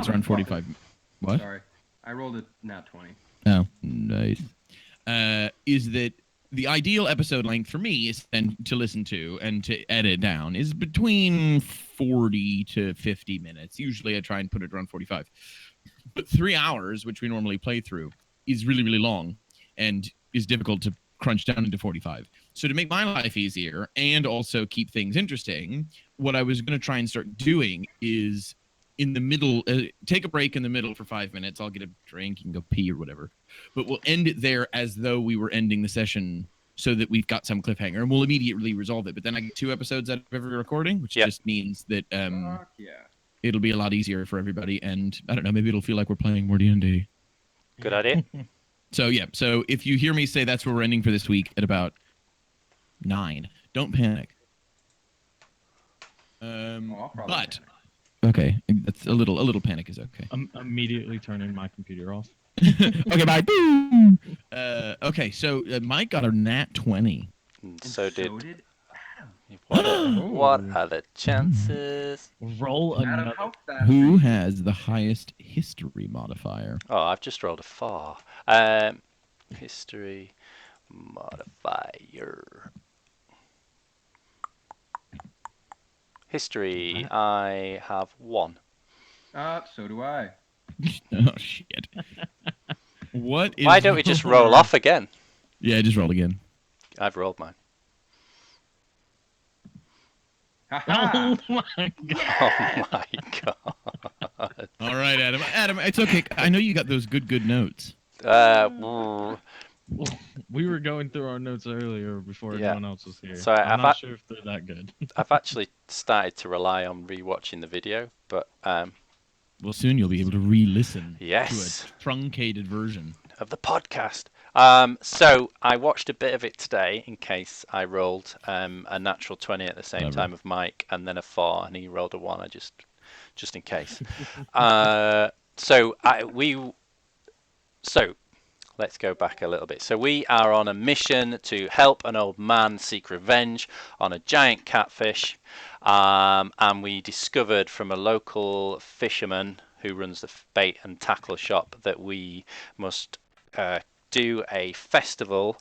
it's around 45. What? Sorry, I rolled a nat 20. Oh, nice. Is that the ideal episode length for me is then to listen to and to edit down is between 40 to 50 minutes. Usually I try and put it around 45. But 3 hours, which we normally play through, is really, really long and is difficult to crunch down into 45. So to make my life easier and also keep things interesting, what I was going to try and start doing is in the middle, take a break in the middle for 5 minutes. I'll get a drink and go pee or whatever. But we'll end it there as though we were ending the session so that we've got some cliffhanger and we'll immediately resolve it. But then I get 2 episodes out of every recording, which just means that Fuck yeah. it'll be a lot easier for everybody. And I don't know, maybe it'll feel like we're playing more D&D. Good idea. So yeah, so if you hear me say that's where we're ending for this week at about 9, don't panic. But okay, that's a little panic is okay. I'm immediately turning my computer off. Okay, bye. Okay, so Mike got a nat 20. And so did Adam. What are the chances? Roll Adam, another. how fast? Who has the highest history modifier? Oh, I've just rolled a 4. History modifier. History, I have 1. So do I. Oh shit! What is? Why don't we just roll off again? Yeah, just roll again. I've rolled mine. Ha-ha! Oh my god! Oh my god! All right, Adam. Adam, it's okay. I know you got those good notes. We were going through our notes earlier before anyone else was here. So I'm not sure if they're that good. I've actually started to rely on rewatching the video, but well, soon you'll be able to re-listen yes, to a truncated version of the podcast. So I watched a bit of it today in case I rolled a natural 20 at the same time of Mike, and then a 4, and he rolled a 1. I just in case. So let's go back a little bit. So we are on a mission to help an old man seek revenge on a giant catfish, and we discovered from a local fisherman who runs the bait and tackle shop that we must do a festival,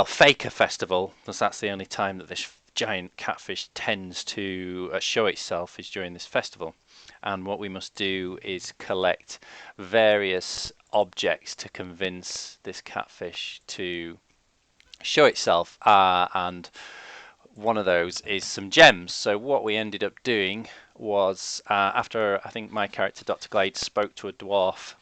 fake a festival, because that's the only time that this giant catfish tends to show itself is during this festival. And what we must do is collect various objects to convince this catfish to show itself, and one of those is some gems. So what we ended up doing was, after I think my character Dr. Glade spoke to a dwarf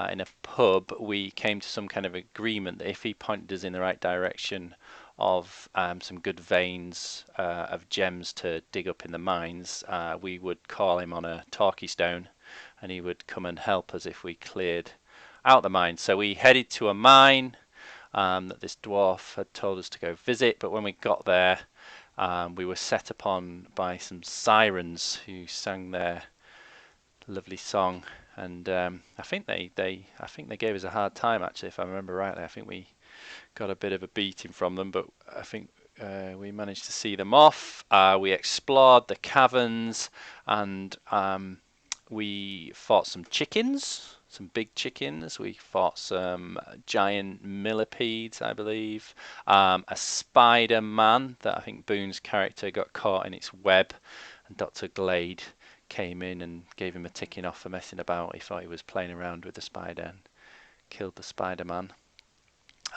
in a pub, we came to some kind of agreement that if he pointed us in the right direction of some good veins of gems to dig up in the mines, we would call him on a talkie stone and he would come and help us if we cleared out the mine. So we headed to a mine that this dwarf had told us to go visit, but when we got there we were set upon by some sirens who sang their lovely song, and I think they gave us a hard time, actually, if I remember rightly. I think we got a bit of a beating from them, but I think we managed to see them off. We explored the caverns, and we fought some chickens, some big chickens. We fought some giant millipedes, I believe. A Spider-Man that I think Boone's character got caught in its web, and Dr. Glade came in and gave him a ticking off for messing about. He thought he was playing around with the spider and killed the Spider-Man.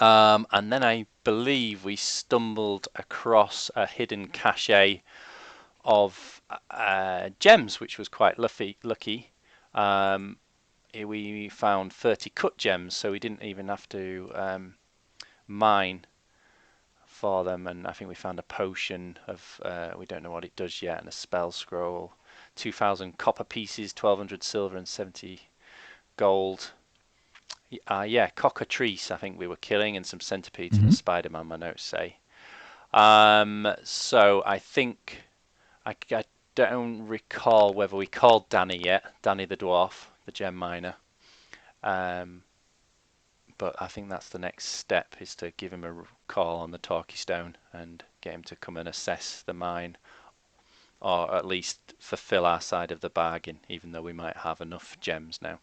And then I believe we stumbled across a hidden cache of gems, which was quite lucky. We found 30 cut gems, so we didn't even have to mine for them. And I think we found a potion of, we don't know what it does yet, and a spell scroll. 2,000 copper pieces, 1,200 silver, and 70 gold. Cockatrice I think we were killing, and some centipedes and a Spider-Man, my notes say. So I think, I don't recall whether we called Danny yet, Danny the dwarf, the gem miner. But I think that's the next step, is to give him a call on the talkie stone and get him to come and assess the mine. or at least fulfill our side of the bargain, even though we might have enough gems now.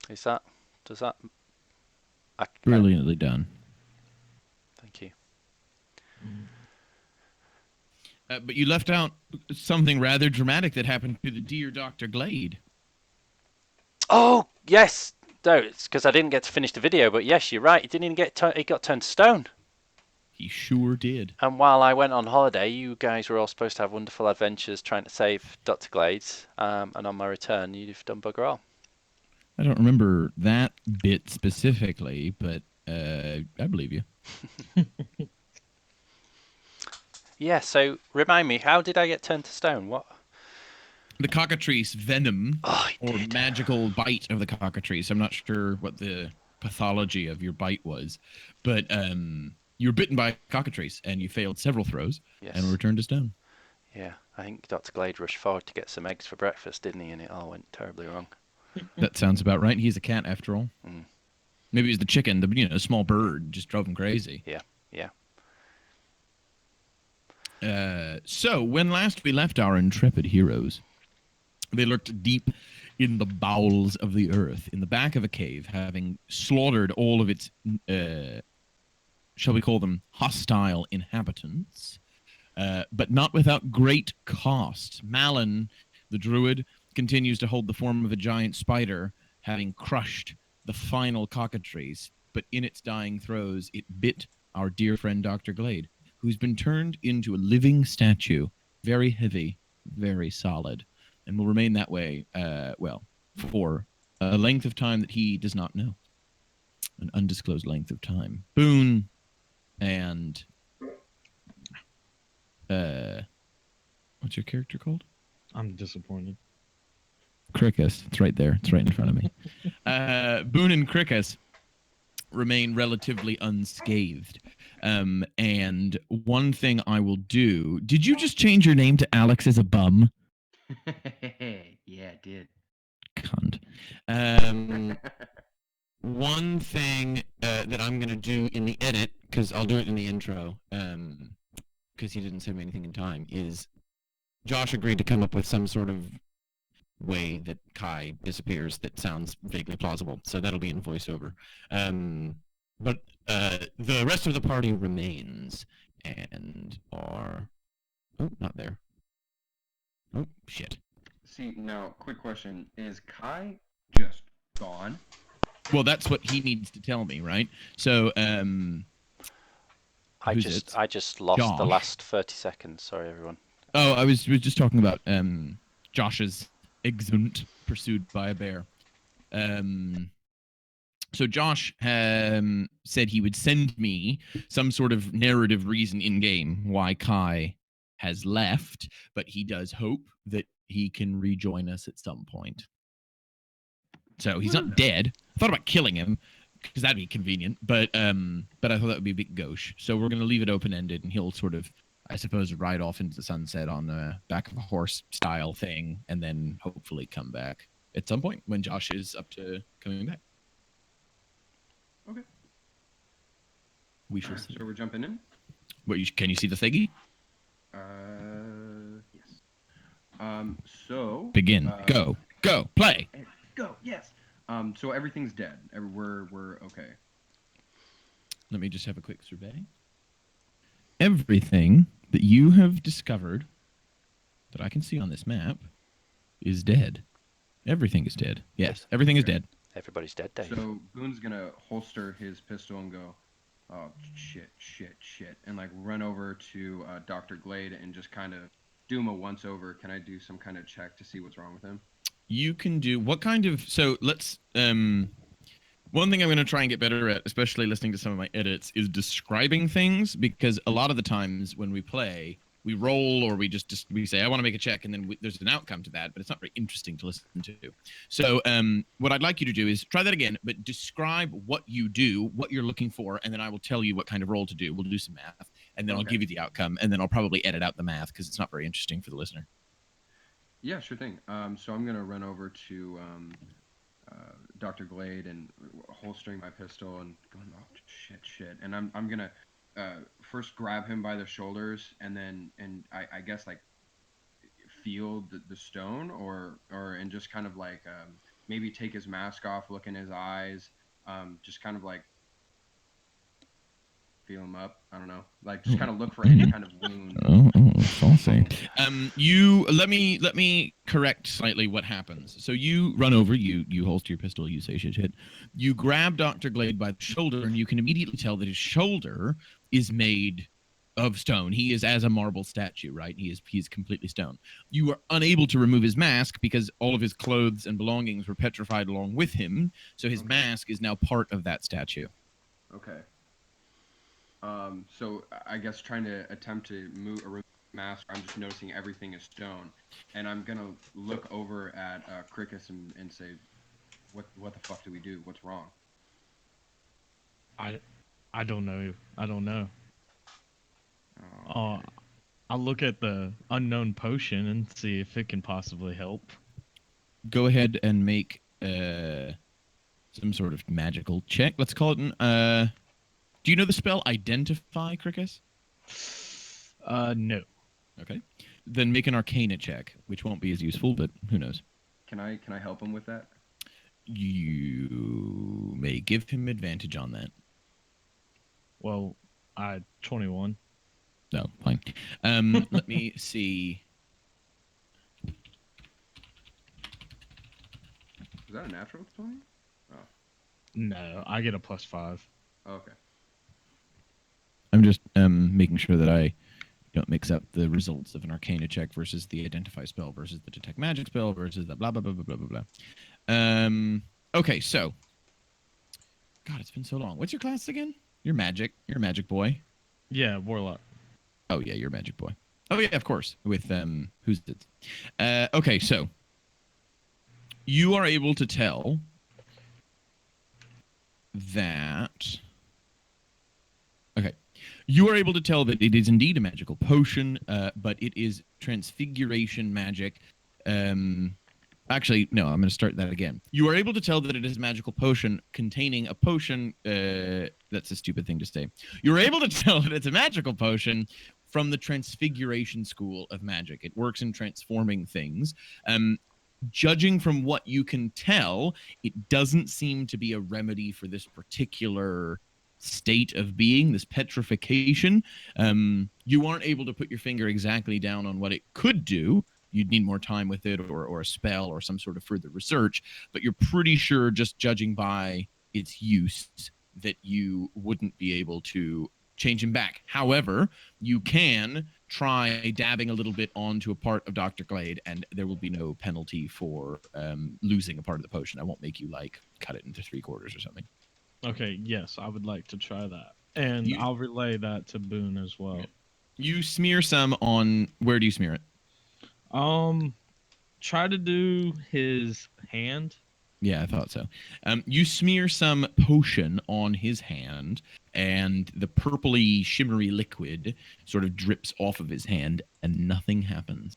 Does that? Brilliantly done. Thank you. But you left out something rather dramatic that happened to the dear Dr. Glade. Oh yes, no, it's because I didn't get to finish the video. But yes, you're right. He didn't even he got turned to stone. He sure did. And while I went on holiday, you guys were all supposed to have wonderful adventures trying to save Dr. Glades. And on my return, you've done bugger all. I don't remember that bit specifically, but I believe you. Yeah. So remind me, how did I get turned to stone? What? The cockatrice venom Oh, or magical bite of the cockatrice. I'm not sure what the pathology of your bite was, but you were bitten by a cockatrice and you failed several throws and were returned to stone. Yeah, I think Dr. Glade rushed forward to get some eggs for breakfast, didn't he? And it all went terribly wrong. That sounds about right. He's a cat after all. Mm. Maybe it was the chicken, the small bird just drove him crazy. Yeah. So when last we left our intrepid heroes, they lurked deep in the bowels of the earth, in the back of a cave, having slaughtered all of its, shall we call them, hostile inhabitants, but not without great cost. Malin, the druid, continues to hold the form of a giant spider, having crushed the final cockatrice, but in its dying throes, it bit our dear friend Dr. Glade, who's been turned into a living statue, very heavy, very solid, and will remain that way, for a length of time that he does not know. An undisclosed length of time. Boone and what's your character called? I'm disappointed. Crickus. It's right there. It's right in front of me. Boone and Crickus remain relatively unscathed. And one thing I will do... Did you just change your name to Alex as a bum? Yeah, it did. Cunt. One thing that I'm going to do in the edit, because I'll do it in the intro, because he didn't send me anything in time, is Josh agreed to come up with some sort of way that Kai disappears that sounds vaguely plausible. So that'll be in voiceover. But the rest of the party remains and are... Oh, not there. Oh, shit. See, now, quick question. Is Kai just gone? Well, that's what he needs to tell me, right? So, I just lost Josh. the last 30 seconds. Sorry, everyone. Oh, I was just talking about Josh's exunt pursued by a bear. So Josh said he would send me some sort of narrative reason in game why Kai has left, but he does hope that he can rejoin us at some point. So he's not dead. I thought about killing him because that'd be convenient, but I thought that would be a bit gauche. So we're going to leave it open-ended, and he'll sort of, I suppose, ride off into the sunset on the back of a horse style thing, and then hopefully come back at some point when Josh is up to coming back. Okay. We shall see. So we're jumping in? Can you see the thingy? Yes. So... Begin. Go. Play. Go, yes. So everything's dead. We're okay. Let me just have a quick survey. Everything that you have discovered that I can see on this map is dead. Everything is dead. Yes, everything is dead. Everybody's dead, Dave. So Boone's gonna holster his pistol and go, oh, shit, and like run over to Dr. Glade and just kind of do him a once-over. Can I do some kind of check to see what's wrong with him? You can do what kind of... So let's... one thing I'm going to try and get better at, especially listening to some of my edits, is describing things, because a lot of the times when we play, we roll or we say, I want to make a check, and then there's an outcome to that, but it's not very interesting to listen to. So what I'd like you to do is try that again, but describe what you do, what you're looking for, and then I will tell you what kind of roll to do. We'll do some math, and then I'll give you the outcome, and then I'll probably edit out the math because it's not very interesting for the listener. Yeah, sure thing. So I'm gonna run over to Dr. Glade and holstering my pistol and going, oh shit, and I'm gonna first grab him by the shoulders, and then I guess like feel the stone, and just kind of like maybe take his mask off, look in his eyes, just kind of like feel him up. I don't know, like just kind of look for any kind of wound. Saucy. You let me correct slightly what happens. So you run over, you holster your pistol, you say shit. You grab Dr. Glade by the shoulder, and you can immediately tell that his shoulder is made of stone. He is as a marble statue, right? He's completely stone. You are unable to remove his mask because all of his clothes and belongings were petrified along with him. So his mask is now part of that statue. Okay. So I guess trying to attempt to remove the mask, I'm just noticing everything is stone, and I'm gonna look over at Cricus and say, what the fuck do we do? What's wrong? I don't know. I don't know. Okay. I'll look at the unknown potion and see if it can possibly help. Go ahead and make some sort of magical check. Let's call it an do you know the spell Identify, Cricus? No. Okay. Then make an Arcana check, which won't be as useful, but who knows? Can I help him with that? You may give him advantage on that. Well, 21. No, fine. Let me see. Is that a natural 20? Oh. No, I get a +5. Okay. I'm just making sure that I don't mix up the results of an Arcana check versus the Identify spell versus the Detect Magic spell versus the blah, blah, blah, blah, blah, blah, blah. Okay, so. God, it's been so long. What's your class again? You're magic. You're a magic boy. Yeah, warlock. Oh, yeah, you're a magic boy. Oh, yeah, of course. With, who's it? Okay, so. You are able to tell that... Okay. You are able to tell that it is indeed a magical potion, but it is transfiguration magic. Actually, no, I'm going to start that again. You are able to tell that it is a magical potion containing a potion. That's a stupid thing to say. You're able to tell that it's a magical potion from the transfiguration school of magic. It works in transforming things. Judging from what you can tell, it doesn't seem to be a remedy for this particular state of being, this petrification. You aren't able to put your finger exactly down on what it could do. You'd need more time with it, or a spell, or some sort of further research, but you're pretty sure, just judging by its use, that you wouldn't be able to change him back. However, you can try dabbing a little bit onto a part of Dr. Glade, and there will be no penalty for losing a part of the potion. I won't make you, like, cut it into 3/4 or something. Okay, yes, I would like to try that. And I'll relay that to Boone as well. Okay. You smear some on... Where do you smear it? Try to do his hand. Yeah, I thought so. You smear some potion on his hand, and the purpley, shimmery liquid sort of drips off of his hand, and nothing happens.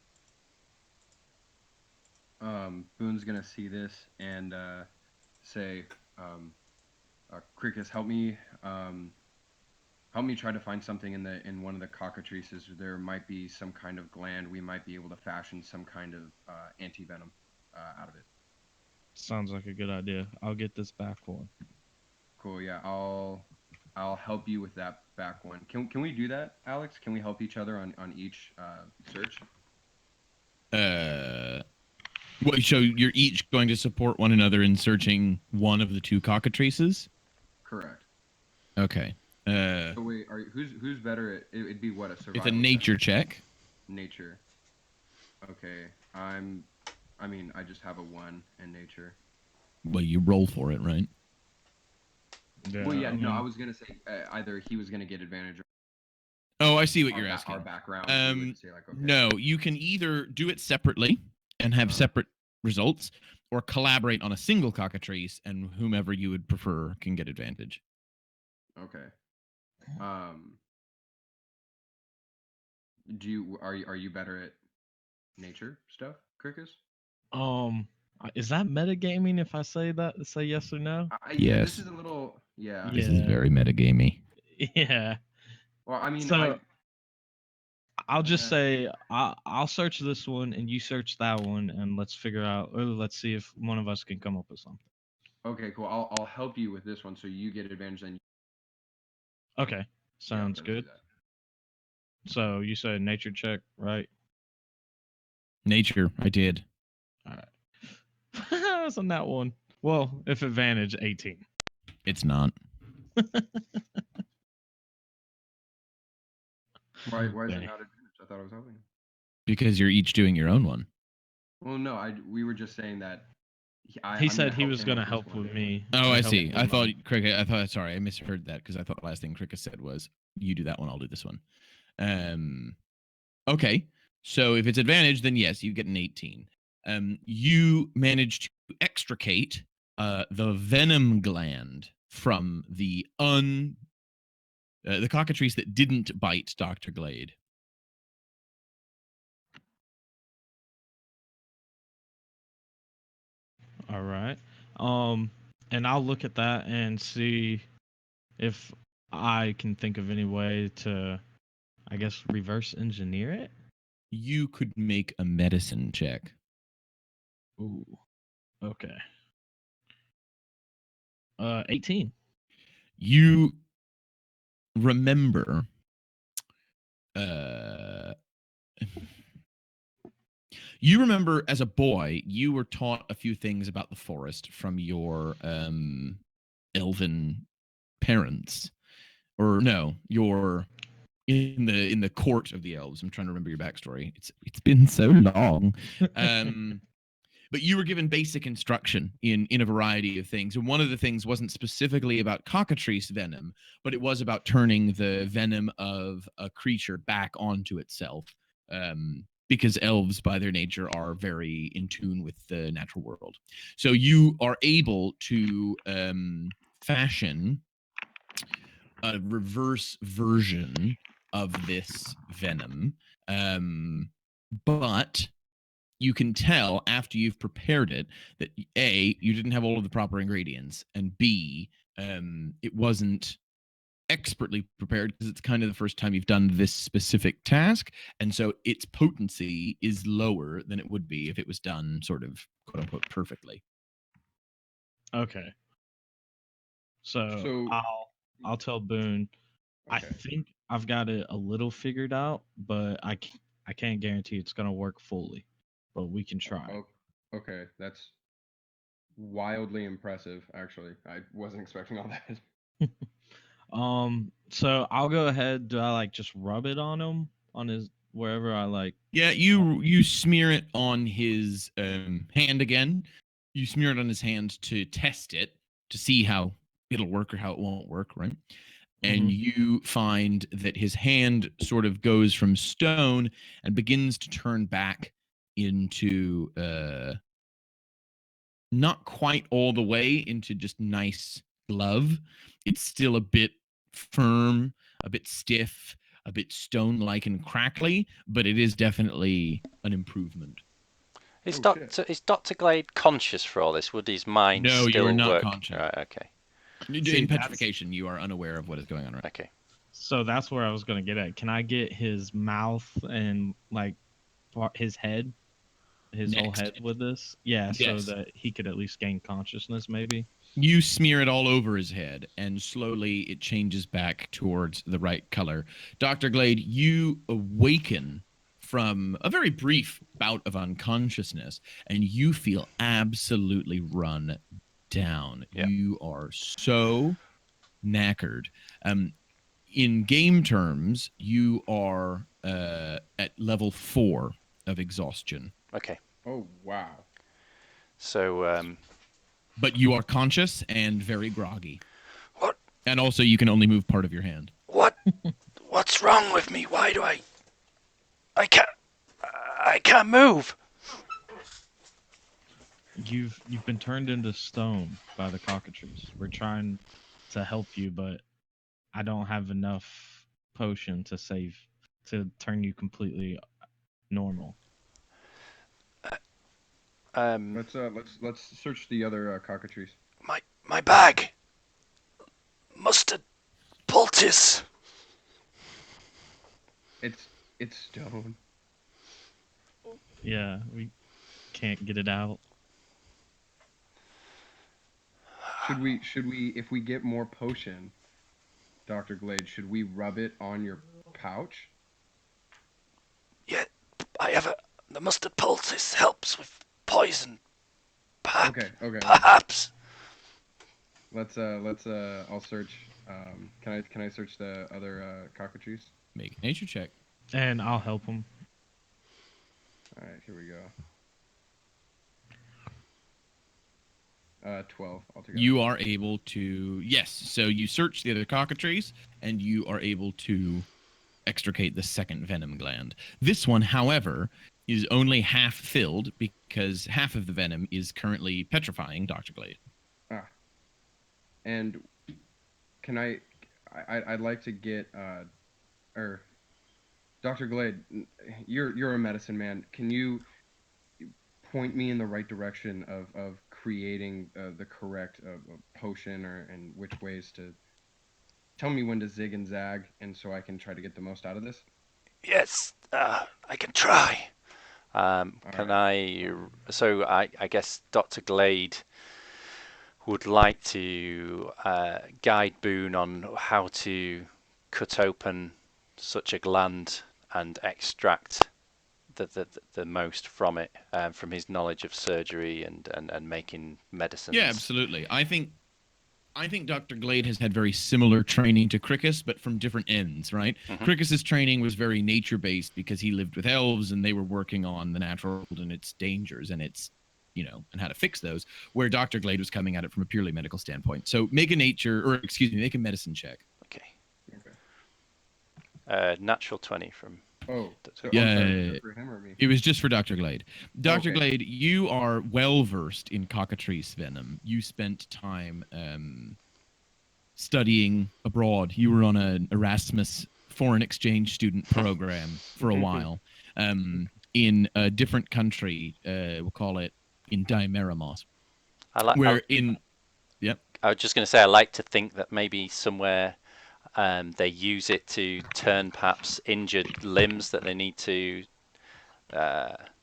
Boone's gonna see this and say, Cricus, help me try to find something in one of the cockatrices. There might be some kind of gland. We might be able to fashion some kind of anti-venom out of it. Sounds like a good idea. I'll get this back one. Cool. Yeah, I'll help you with that back one. Can we do that, Alex? Can we help each other on each search? Well, so you're each going to support one another in searching one of the two cockatrices? Correct. Okay. So wait, who's better at? It'd be what, a survival? It's a nature check. Nature. Okay. I just have a 1 in nature. Well, you roll for it, right? Yeah, well, yeah. No, I was gonna say either he was gonna get advantage. Oh, I see what you're asking. Our background. Say like, okay. No, you can either do it separately and have separate results, or collaborate on a single cockatrice, and whomever you would prefer can get advantage. Okay. Are you better at nature stuff, Cricus? Is that metagaming if I say Yes. This is a little. Yeah. This is very metagamey. Yeah. Well, I mean, So I'll just Yeah. say I'll search this one and you search that one, and let's figure out. Or let's see if one of us can come up with something. Okay, cool. I'll help you with this one, so you get advantage. Then Okay, sounds let's do good. that. So you said nature check, right? Nature, I did. All right. It's on that one. Well, if advantage, 18. It's not. Why is it Dang. not advantage? I thought I was helping. Because you're each doing your own one. Well, no, we were just saying that. He said he was going to help with me. Oh, I help see. with I thought mine. Cricket. Sorry, I misheard that because I thought the last thing Cricket said was, "You do that one, I'll do this one." Okay. So if it's advantage, then yes, you get an 18. You manage to extricate the venom gland from the cockatrice that didn't bite Dr. Glade. All right. And I'll look at that and see if I can think of any way to, I guess, reverse engineer it. You could make a medicine check. Ooh. Okay. 18. You remember uh you remember as a boy you were taught a few things about the forest from your elven parents, or no, your in the court of the elves. I'm trying to remember your backstory. It's been so long. But you were given basic instruction in a variety of things, and one of the things wasn't specifically about cockatrice venom, but it was about turning the venom of a creature back onto itself, because elves by their nature are very in tune with the natural world. So you are able to fashion a reverse version of this venom, but you can tell after you've prepared it that A, you didn't have all of the proper ingredients, and B, it wasn't expertly prepared because it's kind of the first time you've done this specific task, and so its potency is lower than it would be if it was done sort of quote unquote perfectly. Okay. So So I'll tell Boone. I okay. think I've got it a little figured out, but I can't guarantee it's gonna work fully. But we can try. Okay, that's wildly impressive. Actually, I wasn't expecting all that. So I'll go ahead. Do I like just rub it on him on his wherever I like? Yeah, you smear it on his hand again. You smear it on his hand to test it to see how it'll work or how it won't work, right? And you find that his hand sort of goes from stone and begins to turn back into not quite all the way into just nice glove. It's still a bit firm, a bit stiff, a bit stone-like and crackly, but it is definitely an improvement. Is Oh, is Dr. Glade conscious for all this? Would his mind No, you are still not work? conscious. Right, okay. See, In petrification, you are unaware of what is going on, right? Okay. So that's where I was gonna get at. Can I get his mouth and like his head, his whole Next. head with this? Yeah, so Yes. that he could at least gain consciousness, maybe. You smear it all over his head, and slowly it changes back towards the right color. Dr. Glade, you awaken from a very brief bout of unconsciousness, and you feel absolutely run down. Yeah. You are so knackered. In game terms, you are at level 4 of exhaustion. Okay. Oh wow. So, But you are conscious and very groggy. what? And also, you can only move part of your hand. What's wrong with me? Why do I can't move. You've been turned into stone by the cockatrice. We're trying to help you, but I don't have enough potion to turn you completely normal. Let's search the other cockatrice. My bag. Mustard poultice. It's stone. Yeah, we can't get it out. Should we if we get more potion, Dr. Glade, should we rub it on your pouch? Yeah, the mustard poultice helps with poison. Okay, okay. Perhaps. I'll search. Can I search the other cockatrice? Make a nature check. And I'll help him. All right, here we go. 12 altogether. You are able to, yes. So you search the other cockatrice, and you are able to extricate the second venom gland. This one, however, is only half filled because half of the venom is currently petrifying Dr. Glade. And can I'd like to get or Dr. Glade, you're a medicine man. Can you point me in the right direction of creating the correct potion, and which ways to tell me when to zig and zag, and so I can try to get the most out of this? Yes, I can try. Can right. I? So I guess Dr. Glade would like to guide Boone on how to cut open such a gland and extract the most from it, from his knowledge of surgery and making medicines. Yeah, absolutely. I think Dr. Glade has had very similar training to Crickus, but from different ends, right? Mhm. Crickus's training was very nature-based because he lived with elves and they were working on the natural world and its dangers and its, and how to fix those, where Dr. Glade was coming at it from a purely medical standpoint. So make a medicine check. Okay. Okay. Natural 20 from. Oh, so Yeah, I'm sorry, for him or me? It was just for Dr. Glade. Dr. Okay. Glade, you are well versed in cockatrice venom. You spent time studying abroad. You were on an Erasmus foreign exchange student program for a while in a different country. We'll call it in Dimeramos. Yep. I was just going to say, I like to think that maybe somewhere they use it to turn perhaps injured limbs that they need to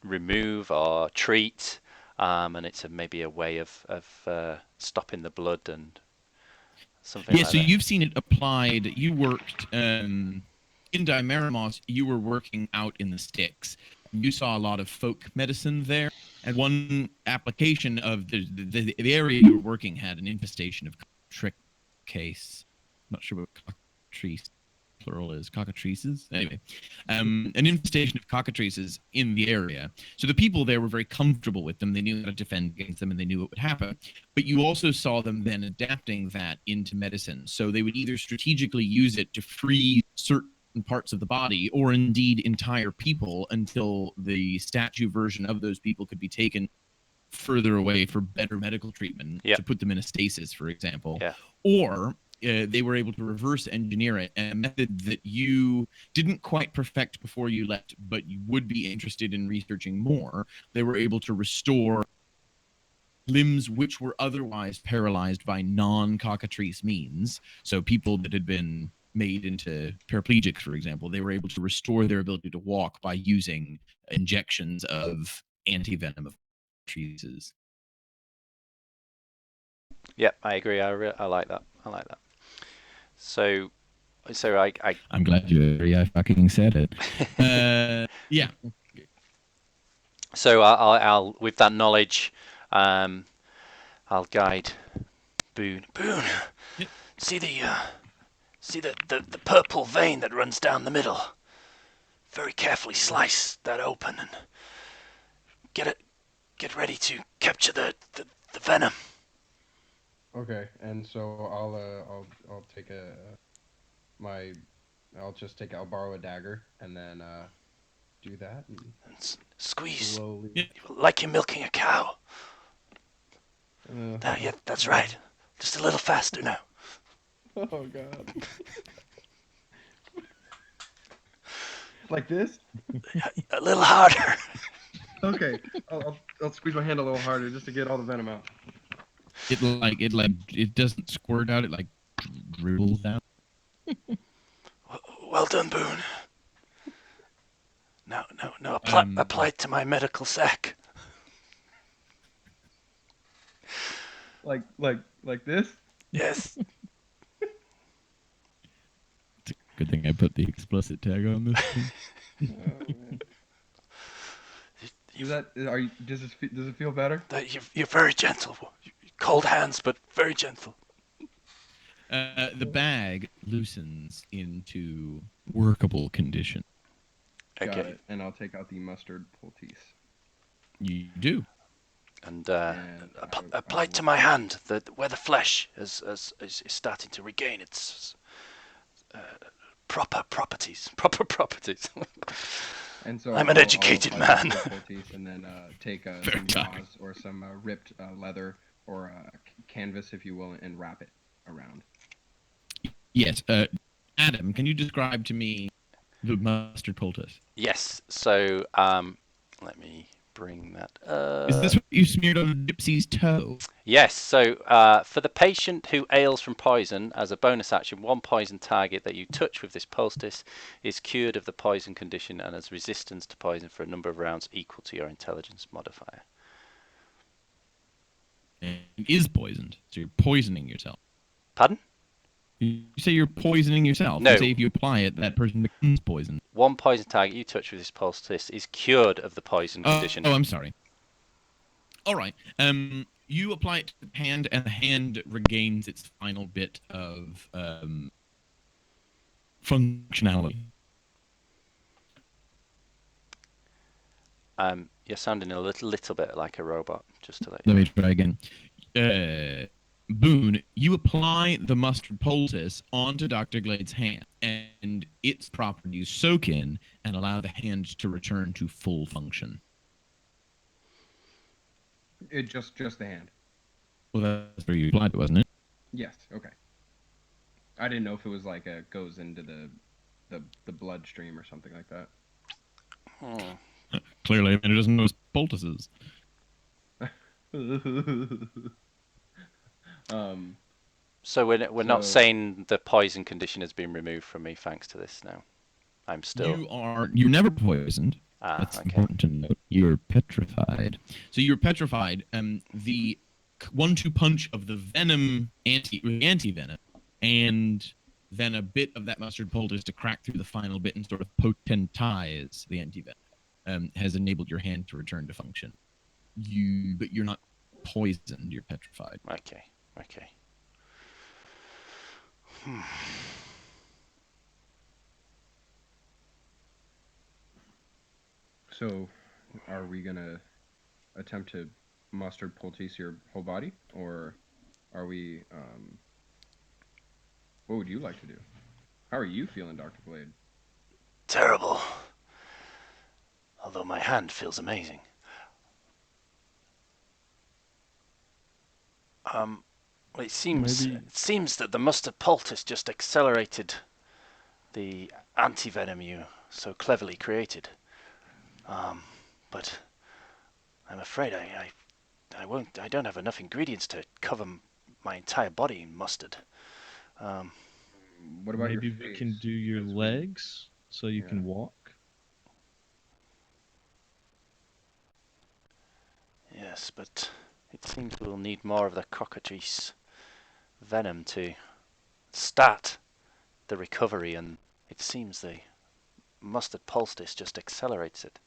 remove or treat, and it's maybe a way of stopping the blood and something like so that. you've seen it applied. You worked in Dimeramos. You were working out in the sticks. You saw a lot of folk medicine there, and one application of the area you were working had an infestation of trick case. I'm not sure what cockatrice plural is. Cockatrices? Anyway, an infestation of cockatrices in the area. So the people there were very comfortable with them. They knew how to defend against them, and they knew what would happen. But you also saw them then adapting that into medicine. So they would either strategically use it to free certain parts of the body, or indeed entire people, until the statue version of those people could be taken further away for better medical treatment, to put them in a stasis, for example. Or they were able to reverse engineer it, a method that you didn't quite perfect before you left, but you would be interested in researching more. They were able to restore limbs which were otherwise paralyzed by non-cockatrice means. So people that had been made into paraplegics, for example, they were able to restore their ability to walk by using injections of anti-venom of cockatrices. Yep, I agree. I like that. I like that. So I'm glad you agree. I fucking said it. Yeah. So I'll with that knowledge, I'll guide Boone. Yep. See the purple vein that runs down the middle. Very carefully slice that open and get ready to capture the venom. Okay, and so I'll take I'll borrow a dagger and then do that and squeeze slowly. like you're milking a cow. Yeah, that's right. Just a little faster now. Oh god. Like this? A little harder. Okay, I'll squeeze my hand a little harder just to get all the venom out. It doesn't squirt out. It like dribbles out. Well done, Boone. No. Um, Apply it to my medical sack. Like this? Yes. Good thing I put the explicit tag on this thing. Oh, man. Does it feel better? You're very gentle. Cold hands, but very gentle. The bag loosens into workable condition. Got Okay. it. And I'll take out the mustard poultice. You do. And And apply it to my hand, where the flesh is starting to regain its proper properties. Proper properties. And so I'm an educated I'll man. mustard poultice and then take some gauze or some ripped leather or canvas, if you will, and wrap it around. Yes. Adam, can you describe to me the mustard poultice? Yes. So let me bring that up. Is this what you smeared on Gypsy's toe? Yes, so for the patient who ails from poison, as a bonus action, one poison target that you touch with this poultice is cured of the poison condition and has resistance to poison for a number of rounds equal to your intelligence modifier. And is poisoned, so you're poisoning yourself. Pardon? You say you're poisoning yourself. No. You say if you apply it, that person becomes poisoned. One poison target you touch with this poultice is cured of the poison condition. Oh, I'm sorry. All right. You apply it to the hand, and the hand regains its final bit of functionality. You're sounding a little bit like a robot, just to let you Let know. me try again. Boone, you apply the mustard poultice onto Dr. Glade's hand, and its properties soak in and allow the hand to return to full function. It just the hand. Well, that's where you applied it, wasn't it? Yes. Okay. I didn't know if it was like goes into the bloodstream or something like that. Clearly, I mean, it doesn't know it's poultices. So we're not saying the poison condition has been removed from me thanks to this now. I'm still... You're never poisoned. That's okay. important to note. You're petrified. So you're petrified. The 1-2 punch of the venom anti-venom, and then a bit of that mustard poultice to crack through the final bit and sort of potentize the anti-venom has enabled your hand to return to function. But you're not poisoned. You're petrified. Okay. So, are we gonna attempt to mustard poultice your whole body, or are we? What would you like to do? How are you feeling, Dr. Glade? Terrible. Although my hand feels amazing. It seems that the mustard poultice just accelerated the anti-venom you so cleverly created. But I'm afraid I don't have enough ingredients to cover my entire body in mustard. What about Maybe your face? we can do your legs so you can walk. Yes, but it seems we'll need more of the cockatrice venom to start the recovery, and it seems the mustard poultice just accelerates it.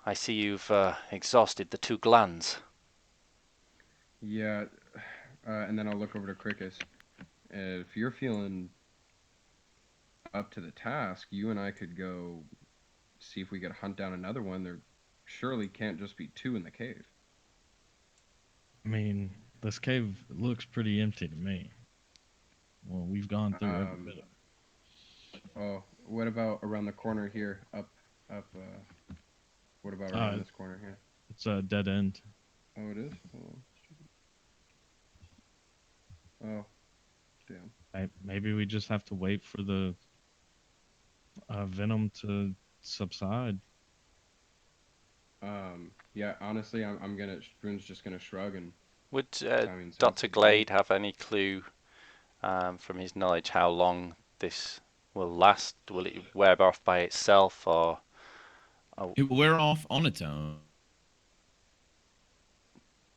I see you've exhausted the 2 glands. Yeah, and then I'll look over to Crickus. If you're feeling up to the task, you and I could go see if we could hunt down another one. There surely can't just be 2 in the cave. I mean, this cave looks pretty empty to me. Well, we've gone through every bit of it. Oh, what about around the corner here? Up. What about around this corner here? It's a dead end. Oh, it is? Oh, damn. Maybe we just have to wait for the venom to subside. Yeah, honestly, Boone's just gonna shrug and... Would Dr. Glade have any clue from his knowledge how long this will last? Will it wear off by itself, or Oh, It will wear off on its own.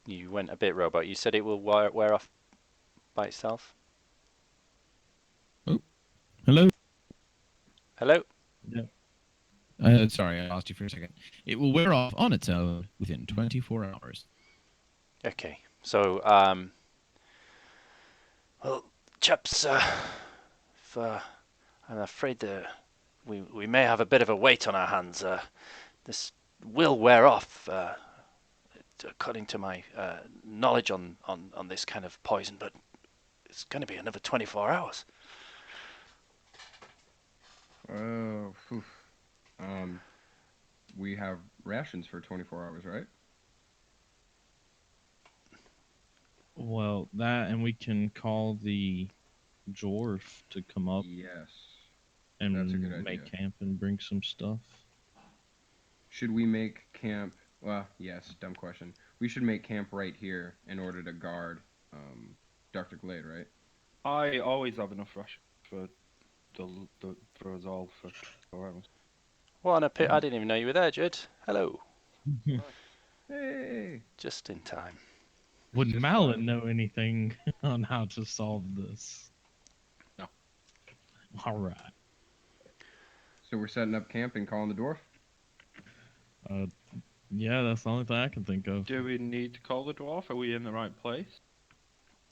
you went a bit robot. You said it will wear off by itself. Oh, hello. Hello? Yeah. Sorry, I lost you for a second. It will wear off on its own within 24 hours. Okay. So, well, chaps, if, I'm afraid that we may have a bit of a weight on our hands. This will wear off, according to my knowledge on this kind of poison, but it's going to be another 24 hours. Oh, phew. We have rations for 24 hours, right? Well, that and we can call the dwarf to come up Yes. and That's a good make idea. camp and bring some stuff. Should we make camp? Well, yes, dumb question. We should make camp right here in order to guard Dr. Glade, right? I always have enough rations for for us all for 4 hours. What I didn't even know you were there, Judd. Hello. Hey! Just in time. Would just Malin fun. know anything on how to solve this? No. All right. So we're setting up camp and calling the dwarf? Yeah, that's the only thing I can think of. Do we need to call the dwarf? Are we in the right place?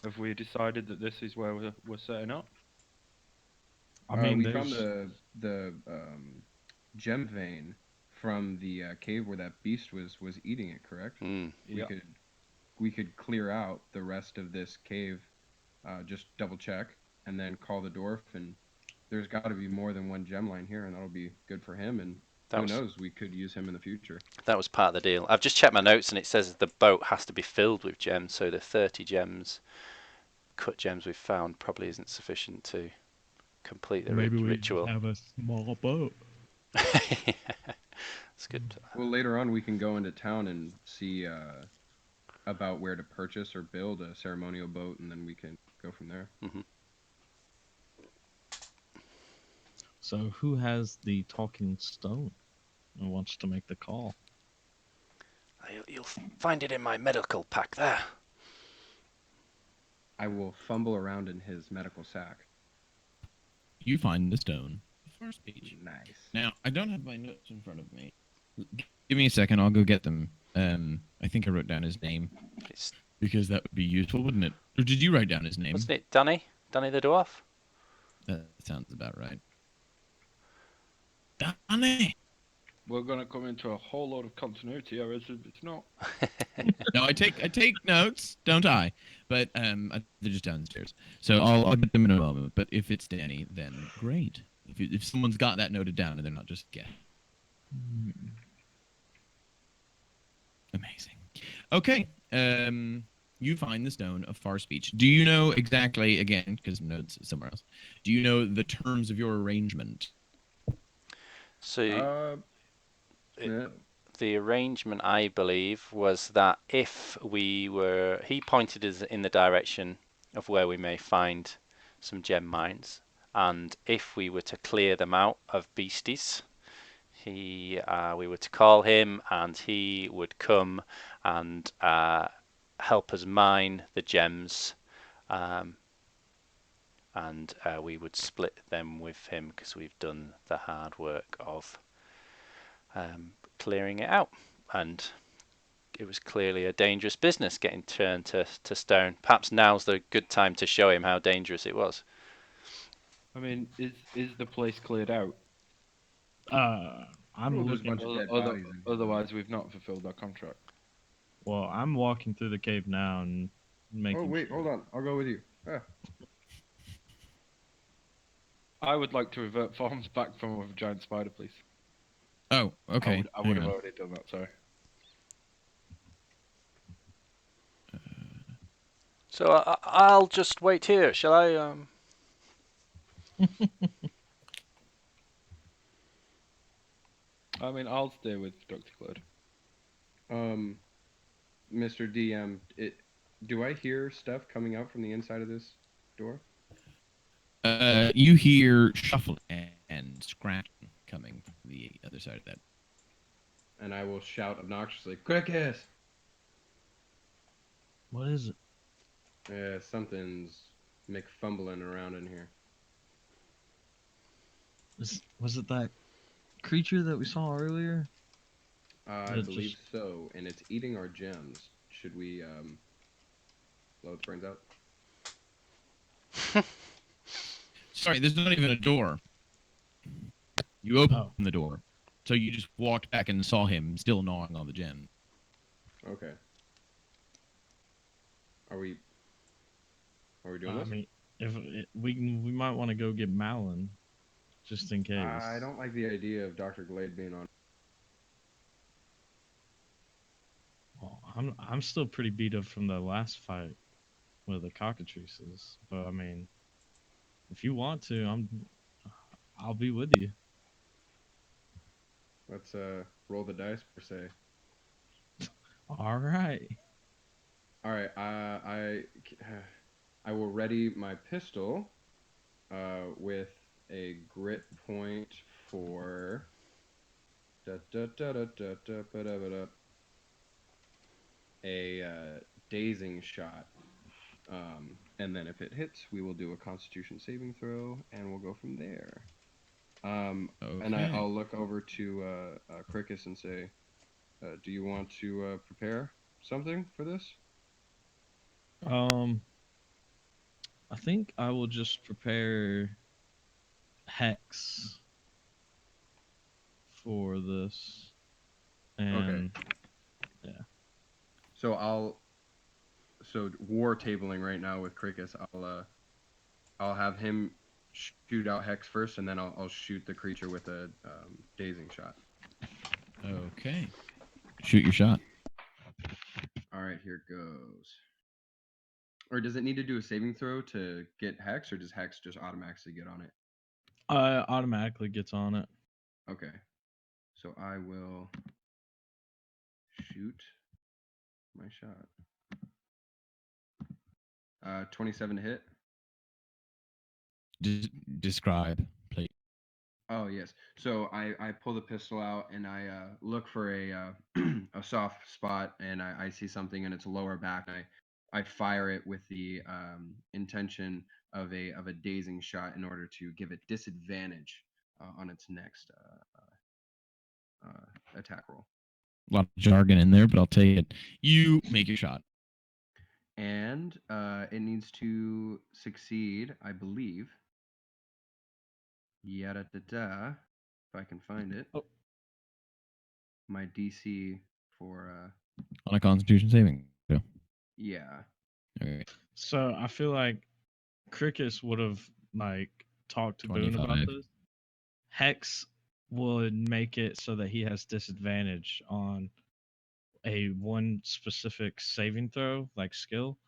Have we decided that this is where we're setting up? I mean, We found there's the gem vein from the cave where that beast was eating it, correct? Mm. Yeah. We could clear out the rest of this cave, just double check, and then call the dwarf. And there's got to be more than one gem line here, and that'll be good for him. And who knows, we could use him in the future. That was part of the deal. I've just checked my notes, and it says the boat has to be filled with gems. So the 30 gems, cut gems we've found, probably isn't sufficient to complete the maybe we ritual. have a small boat. It's good. Well, later on, we can go into town and see about where to purchase or build a ceremonial boat, and then we can go from there. Mm-hmm. So who has the talking stone and wants to make the call? You'll find it in my medical pack there. I will fumble around in his medical sack. You find the stone. First page. Nice. Now, I don't have my notes in front of me. Give me a second. I'll go get them. I think I wrote down his name It's, because that would be useful, wouldn't it? Or did you write down his name? wasn't it Danny? Danny the dwarf? That sounds about right. Danny. We're gonna come into a whole lot of continuity errors if it's not. No, I take notes, don't I? But they're just downstairs, so I'll get them in a moment. But if it's Danny, then great. If someone's got that noted down and they're not just guessing. Amazing. Okay. You find the stone of far speech. Do you know exactly, again, because notes somewhere else, do you know the terms of your arrangement? So Yeah. the arrangement, I believe, was that if he pointed us in the direction of where we may find some gem mines, and if we were to clear them out of beasties, we were to call him, and he would come and help us mine the gems, and we would split them with him because we've done the hard work of clearing it out. And it was clearly a dangerous business getting turned to stone. Perhaps now's the good time to show him how dangerous it was. I mean, is the place cleared out? I'm Well, there's a looking. bunch of dead bodies in here. Otherwise, we've not fulfilled our contract. Well, I'm walking through the cave now and making. Oh wait, hold on. I'll go with you. Ah. I would like to revert forms back from a giant spider, please. Oh, okay. I would hang have on. already done that. Sorry. So I'll just wait here, shall I? I mean, I'll stay with Dr. Claude. Mr. DM, do I hear stuff coming out from the inside of this door? You hear shuffling and scratching coming from the other side of that. and I will shout obnoxiously, "Crickets!" What is it? Yeah, something's McFumbling around in here. Was it that creature that we saw earlier? I That believe just so, and it's eating our gems. Should we blow its brains out? Sorry, there's not even a door. You opened Oh. the door, so you just walked back and saw him still gnawing on the gem. Okay. Are we doing I this? mean, we might want to go get Malin, just in case. I don't like the idea of Dr. Glade being on. Well, I'm still pretty beat up from the last fight with the cockatrices, but I mean, if you want to, I'll be with you. Let's roll the dice per se. All right. All right. I will ready my pistol with a grit point for a dazing shot. And then if it hits, we will do a Constitution saving throw, and we'll go from there. And Okay. I'll look over to Crickus and say, "Do you want to prepare something for this?" I think I will just prepare Hex for this, and So war tabling right now with Crickus. I'll have him shoot out Hex first, and then I'll shoot the creature with a dazing shot. Okay. Shoot your shot. All right, here goes. Or does it need to do a saving throw to get Hex, or does Hex just automatically get on it? automatically gets on it. Okay. So I will shoot my shot. 27 to hit. Describe, please. Oh yes. So I pull the pistol out and I look for a a soft spot, and I see something in its lower back. And I fire it with the intention of a dazing shot in order to give it disadvantage on its next attack roll. A lot of jargon in there, but I'll take it. You make your shot. And it needs to succeed, I believe. Yada da da. If I can find it. Oh. My DC for On a Constitution saving throw. yeah. Okay. So I feel like Crickus would have like talked to Boone about 25. this. Hex would make it so that he has disadvantage on a one specific saving throw, like skill.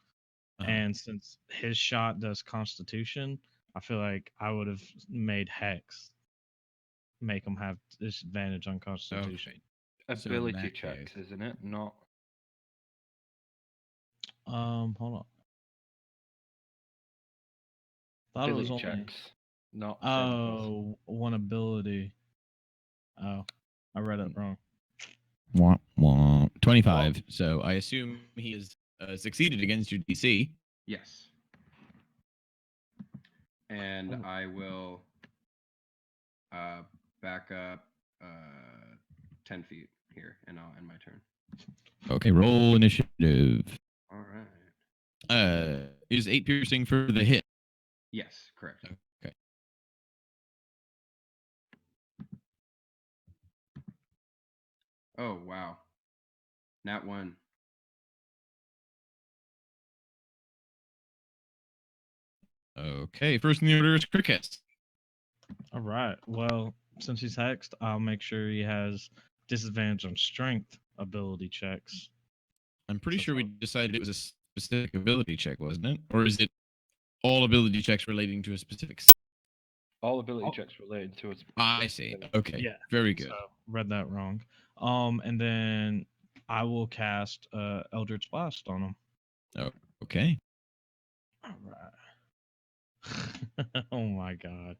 And since his shot does Constitution, I feel like I would have made Hex make him have disadvantage on Constitution. Okay. So in Ability that checks, case- isn't it? Not. Hold on. Thought it was Ability only checks, not saving throws. one ability. Oh, I read it wrong. Wah, wah. 25. So I assume he has succeeded against your DC. Yes. And Oh. I will back up 10 feet here, and I'll end my turn. Okay, roll initiative. All right. Is 8 piercing for the hit? Yes, correct. Okay. Oh, wow. Nat 1. Okay, first in the order is Cricket. All right. Well, since he's hexed, I'll make sure he has disadvantage on strength ability checks. I'm pretty So sure we far. decided it was a specific ability check, wasn't it? Or is it all ability checks relating to a specific? All ability checks related to its. I see. Okay. Yeah. Very good. So read that wrong. And then I will cast Eldritch Blast on him. Okay. All right. Oh my god.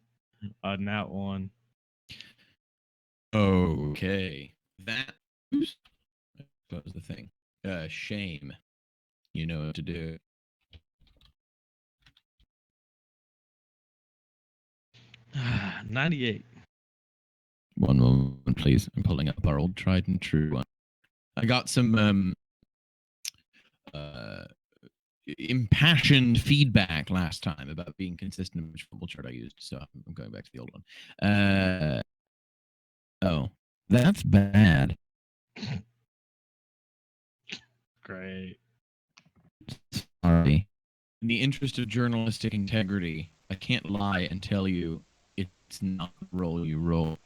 Nat 1. Okay. That What was the thing? Shame. You know what to do. – 98. One moment, please. I'm pulling up our old tried and true one. I got some impassioned feedback last time about being consistent in which football chart I used, so I'm going back to the old one. Oh, that's bad. Great. Sorry. In the interest of journalistic integrity, I can't lie and tell you it's not the role you roll.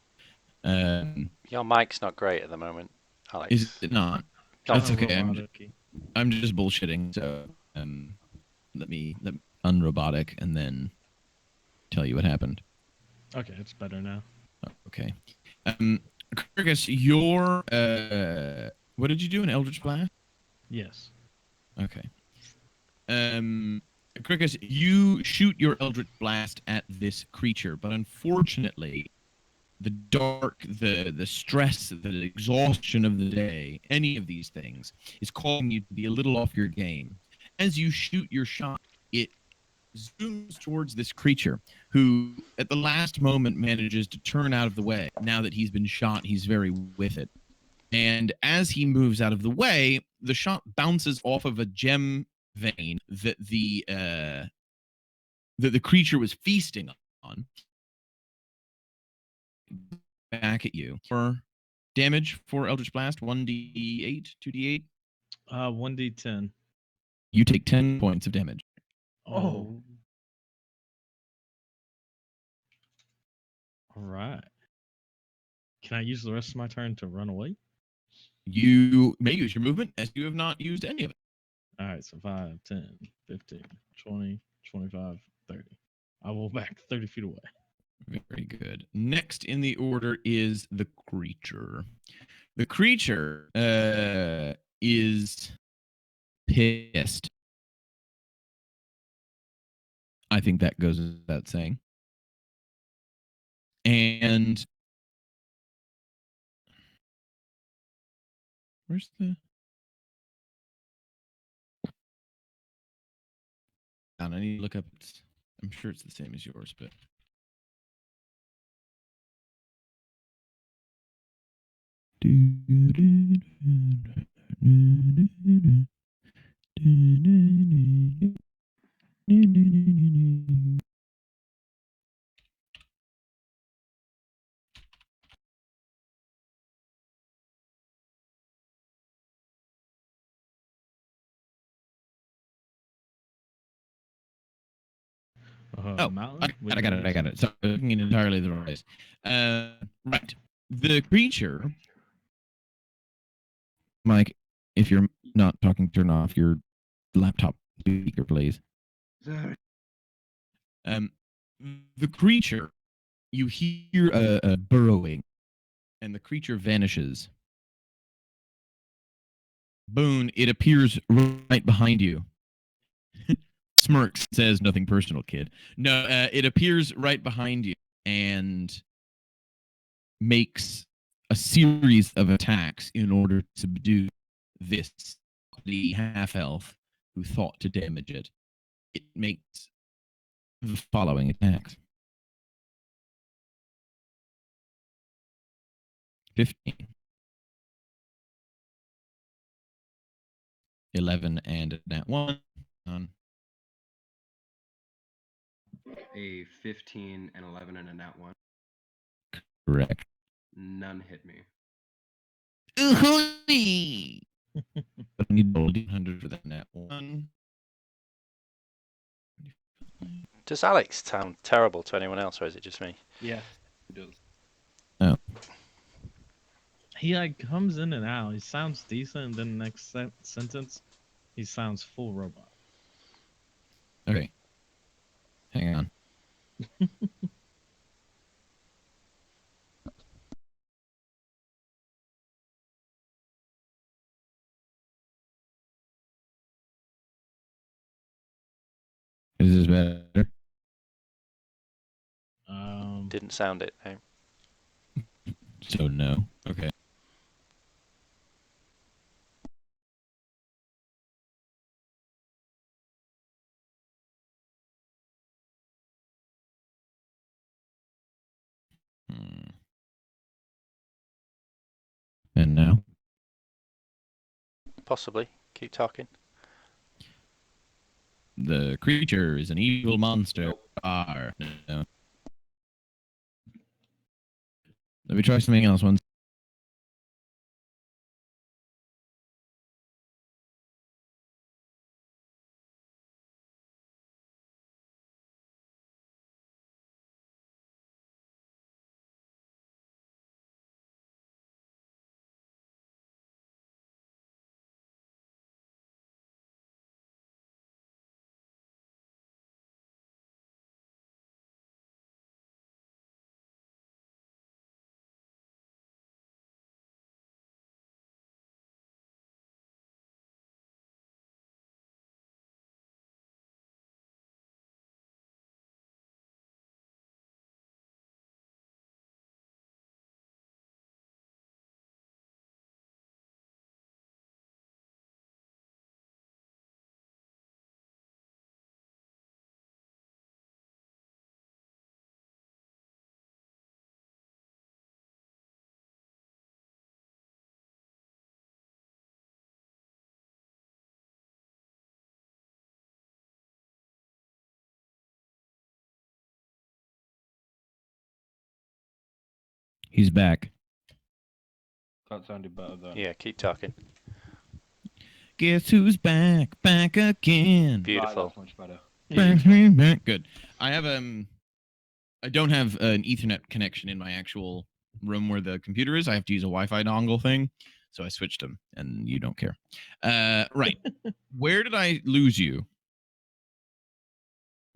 Your mic's not great at the moment, Alex. Is it not? No. That's okay. Robotic-y. I'm just bullshitting. So let me unrobotic and then tell you what happened. Okay, it's better now. Okay. Kirkus, your what did you do? An Eldritch Blast? Yes. Okay. Kirkus, you shoot your Eldritch Blast at this creature, but unfortunately, the dark, the stress, the exhaustion of the day, any of these things, is causing you to be a little off your game. As you shoot your shot, it zooms towards this creature, who at the last moment manages to turn out of the way. Now that he's been shot, he's very with it. And as he moves out of the way, the shot bounces off of a gem vein that the creature was feasting on. Back at you for damage for Eldritch Blast. 1d8, 2d8. 1d10. You take 10 points of damage. Oh. All right. Can I use the rest of my turn to run away? You may use your movement as you have not used any of it. All right, so 5, 10, 15, 20, 25, 30. I will back 30 feet away. Very good. Next in the order is the creature. The creature is pissed. I think that goes without saying. And where's the... I need to look up. I'm sure it's the same as yours, but... Mountain? I got it. So I'm looking in entirely the wrong place. Right. The creature... Mike, if you're not talking, turn off your laptop speaker, please. Sorry. The creature, you hear a burrowing, and the creature vanishes. Boone, it appears right behind you. Smirks, says nothing personal, kid. No, it appears right behind you and makes a series of attacks in order to subdue this, the half-elf who thought to damage it. It makes the following attacks. 15. 11 and a nat 1. A 15, an 11, and a nat 1. Correct. None hit me. But I need to roll 100 for that nat 1. Does Alex sound terrible to anyone else, or is it just me? Yes, it does. Oh. He like comes in and out. He sounds decent, and then the next sentence, he sounds full robot. Okay. Hang on. Is this better? Didn't sound it. No. So no. Okay. And now? Possibly. Keep talking. The creature is an evil monster. Nope. No. Let me try something else once. He's back. That sounded better then. Yeah, keep talking. Guess who's back? Back again. Right, Beautiful. that's much better. Back. Good. I have I don't have an Ethernet connection in my actual room where the computer is. I have to use a Wi-Fi dongle thing, so I switched them, and you don't care. Right. Where did I lose you?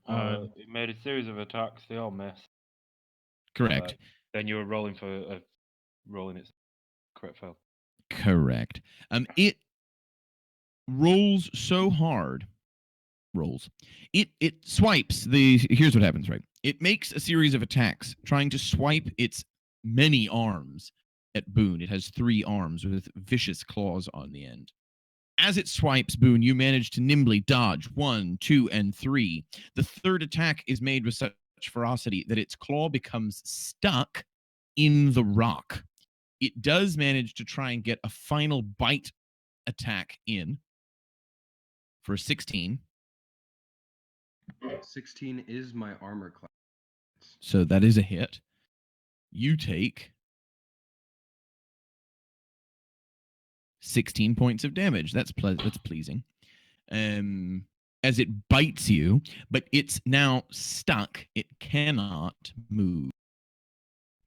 It made a series of attacks. They all missed. Correct. Then you were rolling for rolling its crit fail. Correct. It rolls so hard. It swipes the. Here's what happens, right? It makes a series of attacks trying to swipe its many arms at Boone. It has 3 arms with vicious claws on the end. As it swipes Boone, you manage to nimbly dodge 1, 2, and 3. The third attack is made with such ferocity that its claw becomes stuck in the rock. It does manage to try and get a final bite attack in for 16. 16 is my armor class. So that is a hit. You take 16 points of damage. That's pleasing. As it bites you, but it's now stuck. It cannot move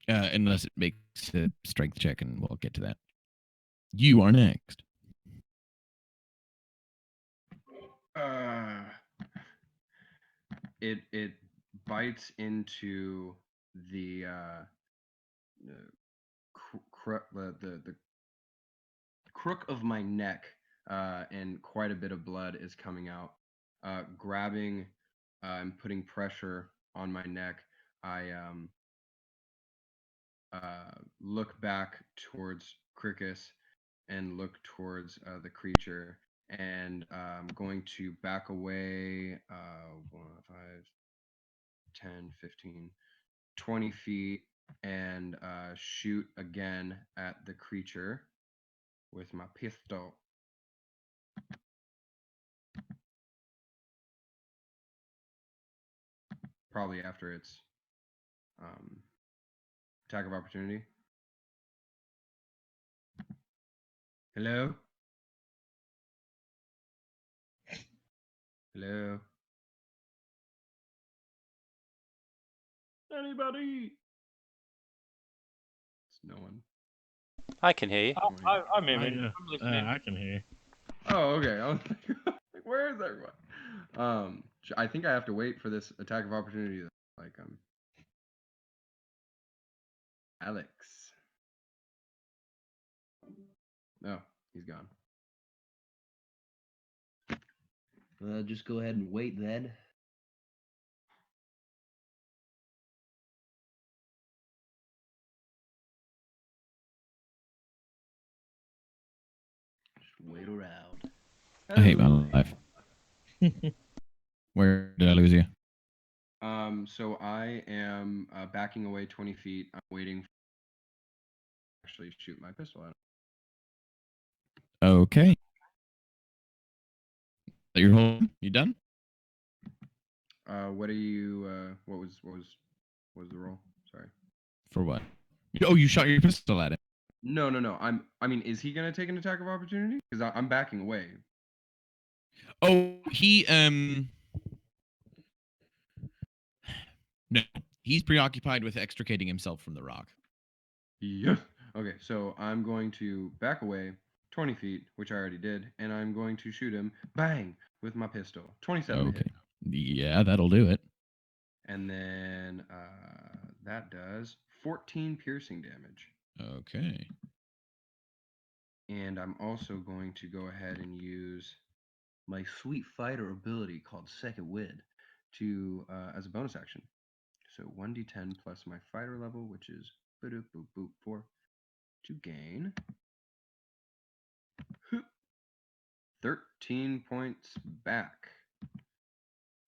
unless it makes a strength check, and we'll get to that. You are next. It bites into the the crook of my neck, and quite a bit of blood is coming out. Grabbing and putting pressure on my neck, I look back towards Cricus and look towards the creature, and I'm going to back away 5, 10, 15, 20 feet and shoot again at the creature with my pistol. Probably after its attack of opportunity. Hello? Hello? Anybody? It's no one. I can hear you. I'm hearing. I'm listening. I can hear. Oh, okay. I was like, where is everyone? I think I have to wait for this attack of opportunity. Like, Alex. No, he's gone. Just go ahead and wait then. Just wait around. I hate my life. Where did I lose you? So I am backing away 20 feet. I'm waiting for actually shoot my pistol at him. Okay. You're home. You done? What are you? What was the roll? Sorry. For what? Oh, you shot your pistol at it. No. I mean, is he gonna take an attack of opportunity? Because I'm backing away. Oh, he no, he's preoccupied with extricating himself from the rock. Yeah. Okay, so I'm going to back away 20 feet, which I already did, and I'm going to shoot him, bang, with my pistol. 27 to Okay. hit. Yeah, that'll do it. And then that does 14 piercing damage. Okay. And I'm also going to go ahead and use my sweet fighter ability called Second Wind to as a bonus action. So 1d10 plus my fighter level, which is 4, to gain 13 points back.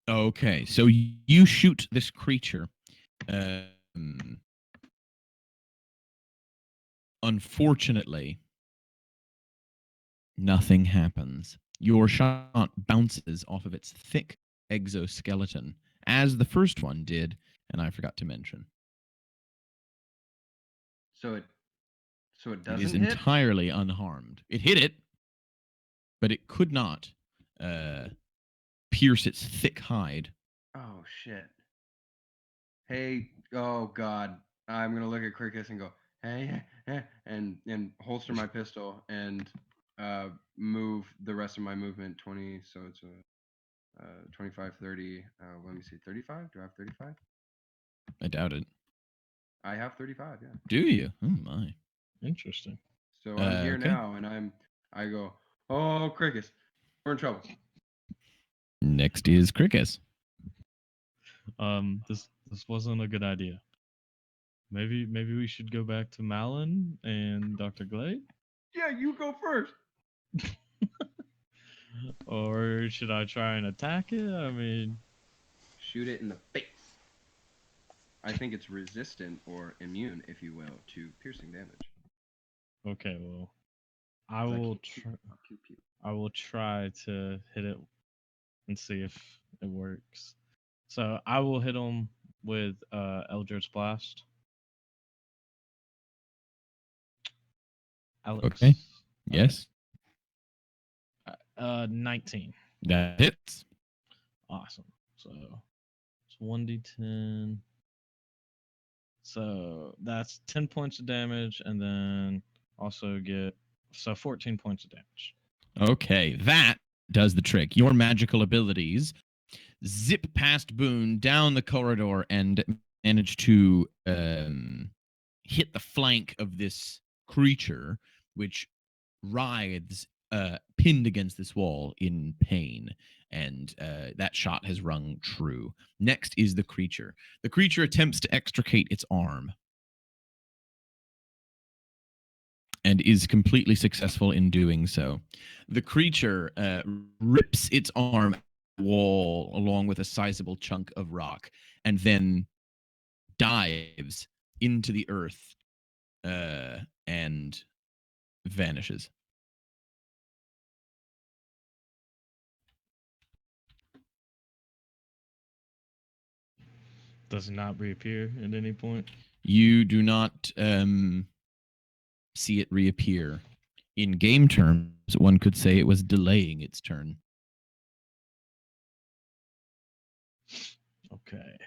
Okay, so you shoot this creature. Unfortunately, nothing happens. Your shot bounces off of its thick exoskeleton, as the first one did, and I forgot to mention. So it It is doesn't hit? entirely unharmed. It hit it, but it could not pierce its thick hide. Oh shit. Hey, oh god. I'm gonna look at Crickus and go, hey, and holster my pistol and move the rest of my movement 20, so it's a 25, 30. Let me see, 35? Do I have 35? I doubt it. I have 35, yeah. Do you? Oh my. Interesting. So I'm here Okay. now, and I go, oh Crickus, we're in trouble. Next is Crickus. This wasn't a good idea. Maybe we should go back to Malin and Dr. Glade? Yeah, you go first. Or should I try and attack it? I mean, Shoot it in the face. I think it's resistant or immune, if you will, to piercing damage. okay, well, I It's like will pew, pew, pew. I will try to hit it and see if it works. So I will hit him with Eldritch Blast. Alex. Okay. Yes. 19. That hits. Awesome. So it's 1d10. So that's 10 points of damage, and then also get 14 points of damage. Okay, that does the trick. Your magical abilities zip past Boone down the corridor and manage to hit the flank of this creature, which writhes, pinned against this wall in pain. And that shot has rung true. Next is the creature. The creature attempts to extricate its arm and is completely successful in doing so. The creature rips its arm wall along with a sizable chunk of rock and then dives into the earth and vanishes. Does it not reappear at any point? You do not see it reappear. In game terms, one could say it was delaying its turn. Okay.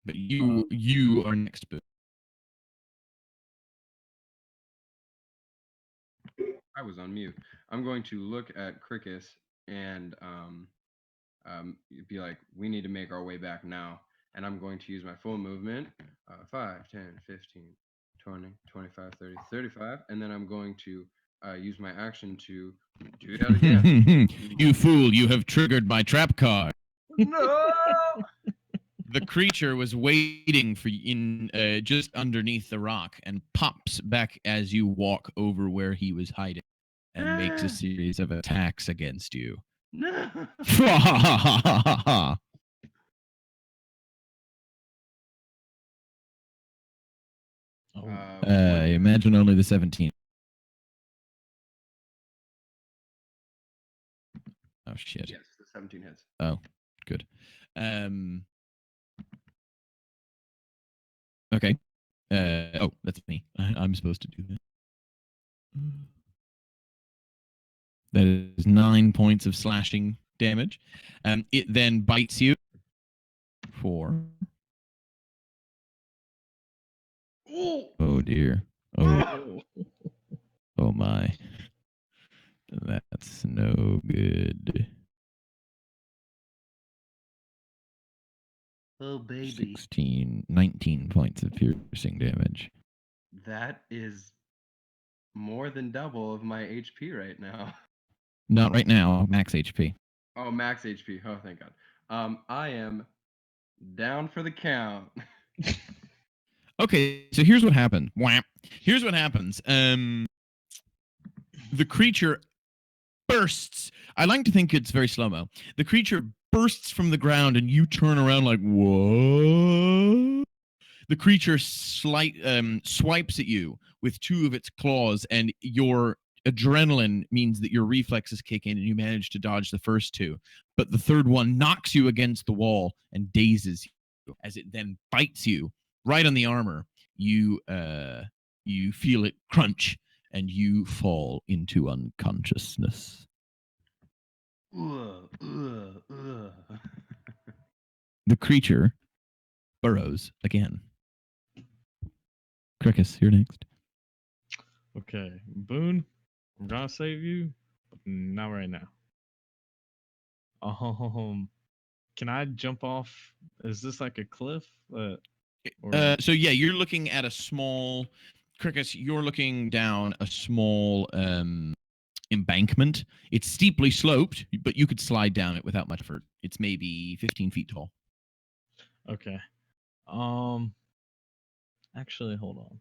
But you are next, Boo. I was on mute. I'm going to look at Crickus and be like, we need to make our way back now. And I'm going to use my full movement 5, 10, 15, 20, 25, 30, 35. And then I'm going to use my action to do that again. You fool, you have triggered my trap card. No! The creature was waiting for you in just underneath the rock and pops back as you walk over where he was hiding and makes a series of attacks against you. No! Oh. I imagine only the 17. Oh shit. Yes, the 17 hits. Oh, good. Okay. Oh, that's me. I'm supposed to do that. That is 9 points of slashing damage. It then bites you. 4. Oh dear. Oh, oh my. That's no good. Oh, baby. 19 points of piercing damage. That is more than double of my HP right now. Not right now, max HP. Oh, max HP. Oh, thank God. I am down for the count. Okay, so here's what happened. Wham. Here's what happens. The creature bursts. I like to think it's very slow-mo. The creature bursts from the ground and you turn around like, what? The creature swipes at you with 2 of its claws, and your adrenaline means that your reflexes kick in and you manage to dodge the first 2. But the third one knocks you against the wall and dazes you as it then bites you right on the armor. You feel it crunch and you fall into unconsciousness. The creature burrows again. Crickus, you're next. Okay, Boone, I'm gonna save you, but not right now. Can I jump off? Is this like a cliff? Or So yeah, you're looking at a small, Crickus, you're looking down a small embankment. It's steeply sloped, but you could slide down it without much effort. It's maybe 15 feet tall. okay. Actually, hold on.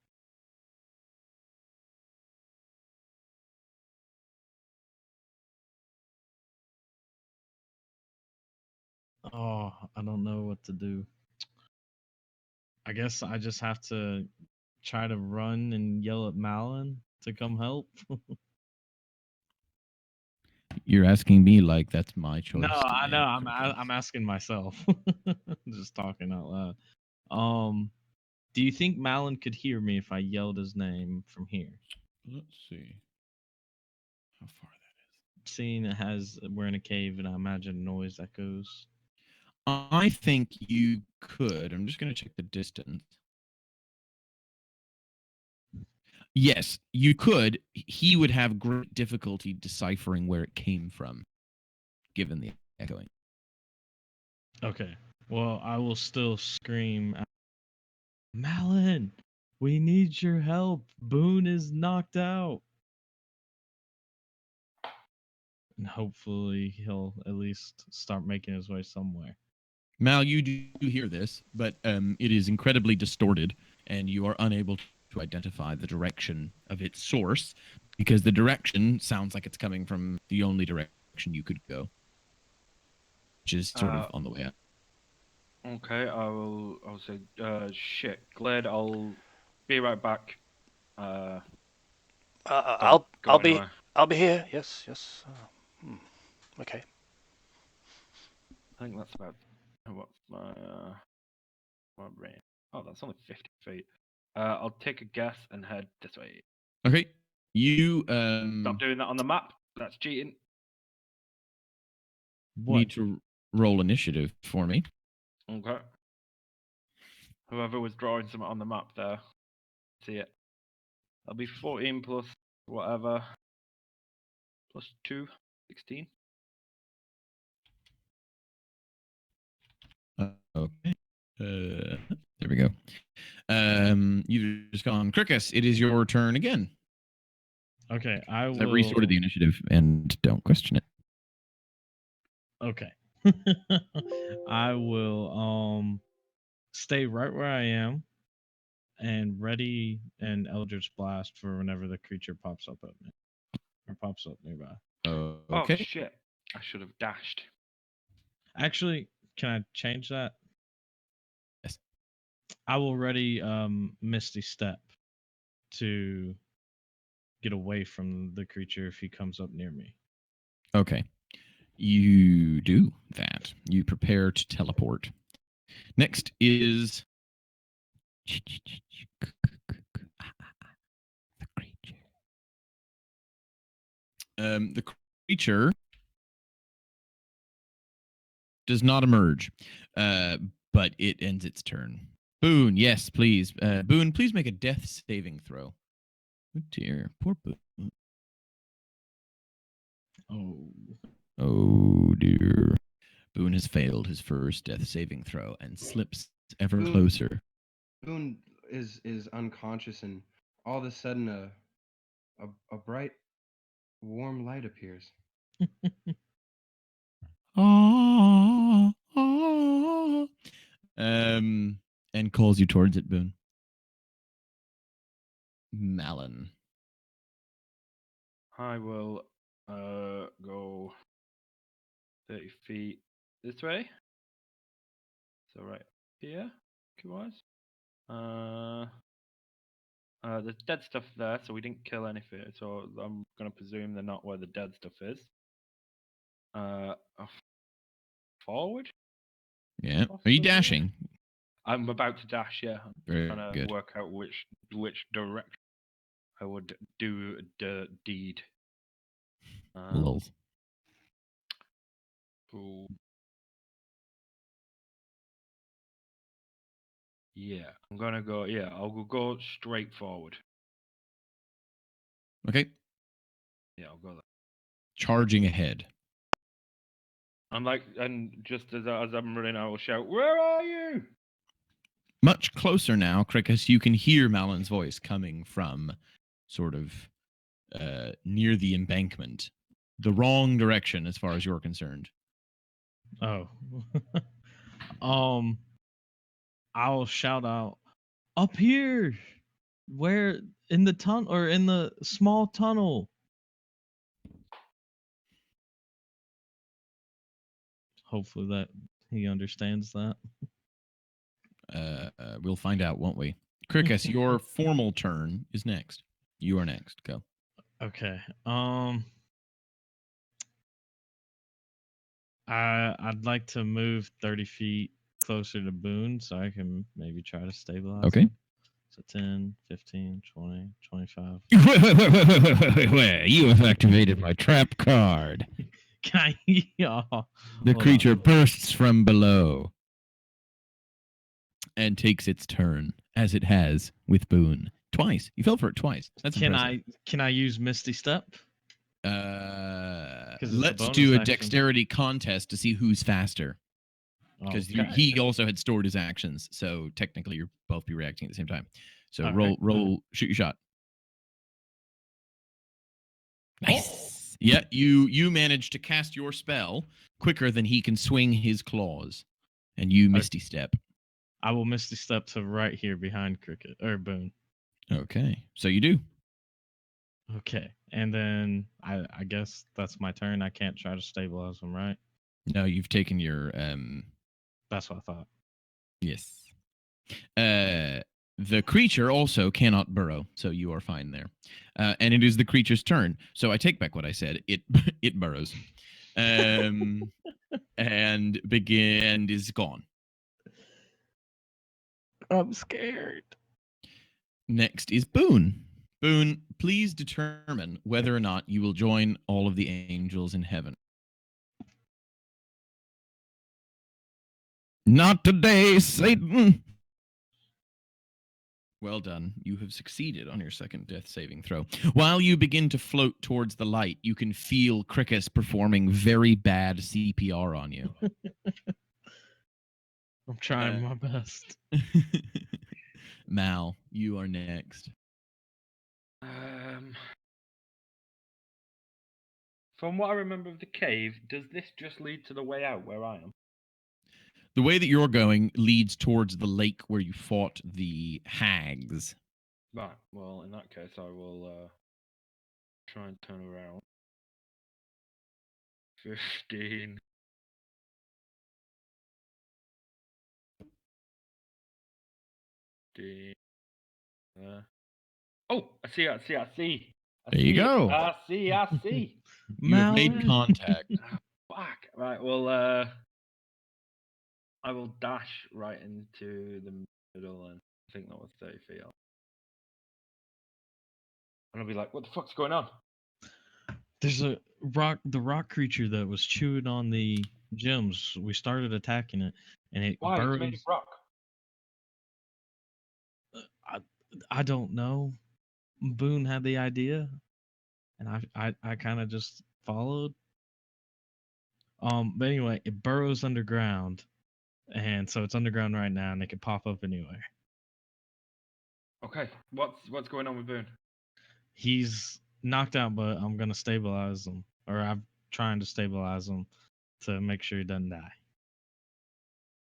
Oh, I don't know what to do. I guess I just have to try to run and yell at Malin to come help. You're asking me like that's my choice. No, to I know. make, I'm asking myself. Just talking out loud. Do you think Malin could hear me if I yelled his name from here? Let's see how far that is. Seeing it has we're in a cave, and I imagine noise echoes. I think you could. I'm just going to check the distance. Yes, you could. He would have great difficulty deciphering where it came from, given the echoing. Okay. Well, I will still scream, Malin, we need your help. Boone is knocked out. And hopefully he'll at least start making his way somewhere. Mal, you do hear this, but it is incredibly distorted, and you are unable to identify the direction of its source because the direction sounds like it's coming from the only direction you could go, which is sort of on the way up. Okay, I'll say, shit, Glad, I'll be right back. I'll be anywhere. I'll be here. Yes, yes. Okay. I think that's about what's my range. Oh, that's only 50 feet. I'll take a guess and head this way. Okay, you Stop doing that on the map. That's cheating. What? need to roll initiative for me. Okay. Whoever was drawing something on the map there, see it. That'll be 14 plus whatever. Plus 2, 16. Okay. There we go. You've just gone. Crickus, it is your turn again. Okay, I will. I resorted the initiative and don't question it. Okay. I will stay right where I am and ready an Eldritch Blast for whenever the creature pops up at me. Or pops up nearby. Okay. Oh shit. I should have dashed. Actually, can I change that? Yes. I will ready Misty Step to get away from the creature if he comes up near me. Okay. You do that. You prepare to teleport. Next is the creature. The creature does not emerge, but it ends its turn. Boone, yes, please. Boone, please make a death saving throw. Oh dear, poor Boone. Oh dear. Boone has failed his first death saving throw and slips ever Boone. closer. Boone is unconscious, and all of a sudden a bright, warm light appears. Ah, ah. And calls you towards it, Boone. Malin. I will go 30 feet this way. So right here, wise. There's dead stuff there, so we didn't kill anything. So I'm gonna presume they're not where the dead stuff is. Forward. Yeah. Are Possibly. you dashing? I'm about to dash. Yeah, I'm Very trying to good. work out which direction I would do the deed. Lol. Ooh. Yeah, I'm gonna go. Yeah, I'll go straight forward. Okay. Yeah, I'll go there. Charging ahead. And just as I'm running, I will shout, "Where are you?" Much closer now, Crickus. You can hear Malin's voice coming from sort of near the embankment. The wrong direction as far as you're concerned. Oh. I'll shout out, up here. Where in the tunnel or in the small tunnel? Hopefully that he understands that. We'll find out, won't we? Crickus, your formal turn is next. You are next. Go. Okay. I'd like to move 30 feet closer to Boone so I can maybe try to stabilize Okay. him. So 10, 15, 20, 25. Wait, you have activated my trap card. Yeah. The Hold creature on. bursts from below and takes its turn, as it has with Boone. Twice. You fell for it twice. That's impressive. Can I use Misty Step? it's a Let's bonus do a action. dexterity contest to see who's faster. Because Okay. he also had stored his actions, so technically you'll both be reacting at the same time. So All roll, right. shoot your shot. Nice. Yeah, you managed to cast your spell quicker than he can swing his claws, and you misty step. I will Misty Step to right here behind Cricket or Boone. Okay, so you do. Okay, and then I guess that's my turn. I can't try to stabilize him, right? No, you've taken your That's what I thought. yes. The creature also cannot burrow, so you are fine there. And it is the creature's turn. So I take back what I said. It it burrows, and is gone. I'm scared. Next is Boone. Boone, please determine whether or not you will join all of the angels in heaven. Not today, Satan. Well done. You have succeeded on your second death saving throw. While you begin to float towards the light, you can feel Crickus performing very bad CPR on you. I'm trying my best. Mal, you are next. From what I remember of the cave, does this just lead to the way out where I am? The way that you're going leads towards the lake where you fought the hags. Right. Well, in that case, I will try and turn around. 15. Oh, I see. There you go. I see. You have made contact. Fuck. Right. Well, I will dash right into the middle, and I think that was 30 feet off. And I'll be like, "What the fuck's going on?" There's the rock creature that was chewing on the gems. We started attacking it, and it Why? It's burrows. made of rock. I don't know. Boone had the idea, and I kind of just followed. But anyway, it burrows underground, and so it's underground right now, and it can pop up anywhere. Okay. What's going on with Boone? He's knocked out, but I'm gonna stabilize him, or I'm trying to stabilize him to make sure he doesn't die.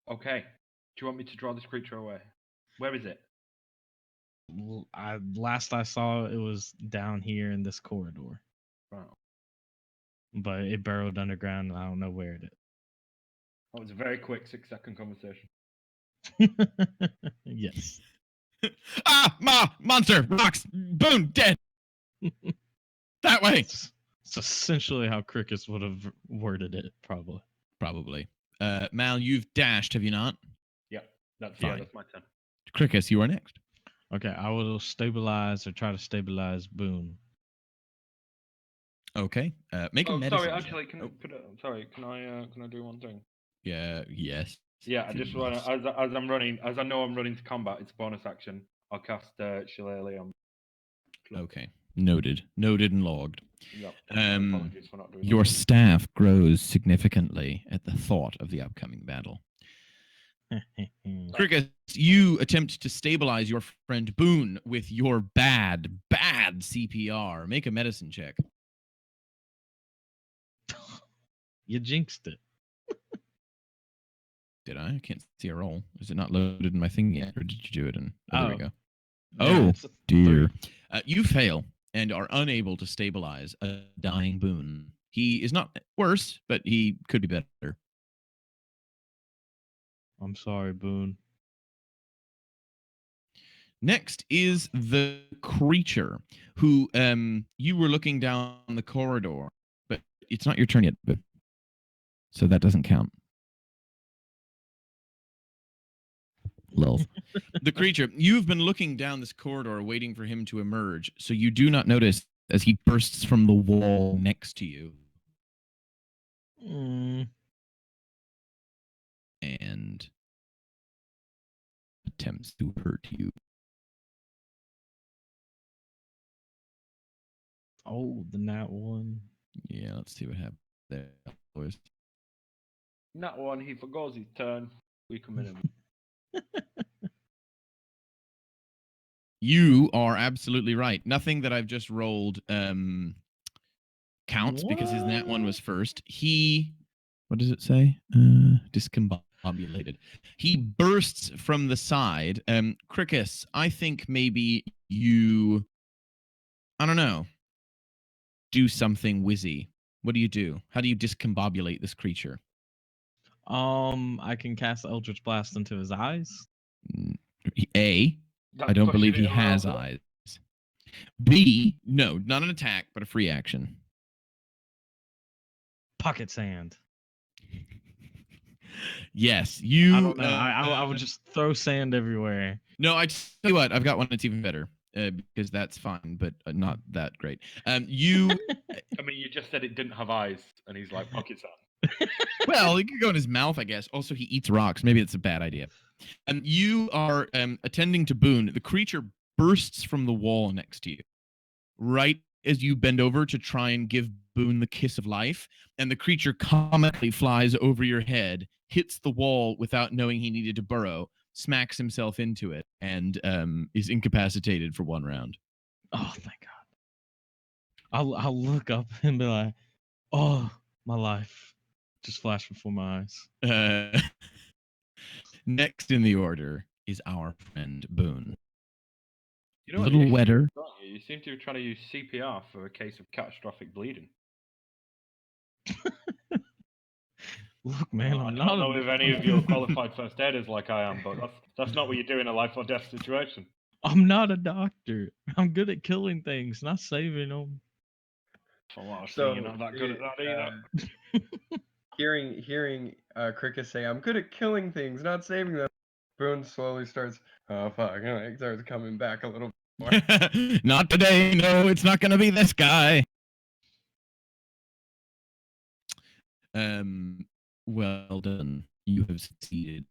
Okay. Do you want me to draw this creature away? Where is it? Last I saw, it was down here in this corridor, Wow. but it burrowed underground, and I don't know where it That was a very quick 6-second conversation. is. Yes. Monster! Rocks! Boom! Dead! That way! It's essentially how Crickets would have worded it, probably. Probably. Mal, you've dashed, have you not? Yep. That's Fine. that's my turn. Cricus, you are next. Okay, I will stabilize or try to stabilize Boone. Okay. Make a Oh, medicine. sorry. check. Actually, Oh, sorry. Can I do one thing? yeah. Yes. Yeah, I if you just want must. to, as I'm running, as I know I'm running to combat, it's a bonus action. I'll cast Shillelagh on. Okay. Noted. Noted and logged. Yep. Apologies for not doing Your that. staff grows significantly at the thought of the upcoming battle. Cricket, you attempt to stabilize your friend Boone with your bad CPR. Make a medicine check. You jinxed it. Did I? I can't see a roll. Is it not loaded in my thing yet, or did you do it? There we Oh. go. Yeah, Oh, it's a dear. 3. You fail and are unable to stabilize a dying Boone. He is not worse, but he could be better. I'm sorry, Boone. Next is the creature who you were looking down the corridor, but it's not your turn yet, but so that doesn't count. Lol. The creature, you've been looking down this corridor waiting for him to emerge, so you do not notice as he bursts from the wall next to you. And attempts to hurt you. Oh, the nat one. Yeah, let's see what happens there, boys. Not one. He forgoes his turn. We come in. You are absolutely right. Nothing that I've just rolled counts because his nat one was first. What does it say? Discombobulated. He bursts from the side. Cricus, I think maybe you, I don't know, do something whizzy. What do you do? How do you discombobulate this creature? I can cast Eldritch Blast into his eyes. A, I don't believe he has eyes. B, no, not an attack, but a free action. Pocket sand. Yes, you. I don't know. I would just throw sand everywhere. No, I tell you what, I've got one that's even better because that's fine, but not that great. You. I mean, you just said it didn't have eyes, and he's like pocket sand. Well, he could go in his mouth, I guess. Also, he eats rocks. Maybe it's a bad idea. You are attending to Boone. The creature bursts from the wall next to you, right as you bend over to try and give Boone the kiss of life, and the creature comically flies over your head, hits the wall without knowing he needed to burrow, smacks himself into it, and is incapacitated for 1 round. Oh, thank God. I'll look up and be like, oh, my life just flashed before my eyes. Next in the order is our friend Boone. You know, A little wetter. You seem to be trying to use CPR for a case of catastrophic bleeding. Look, man, I I'm don't not know if any of you are qualified first aiders like I am, but that's not what you do in a life or death situation. I'm not a doctor. I'm good at killing things, not saving them. From what I've So, seen, you're not that good at that either. hearing Cricket say, "I'm good at killing things, not saving them." Boone slowly starts, oh fuck, and like starts coming back a little more. Not today. No, it's not going to be this guy. Well done. You have succeeded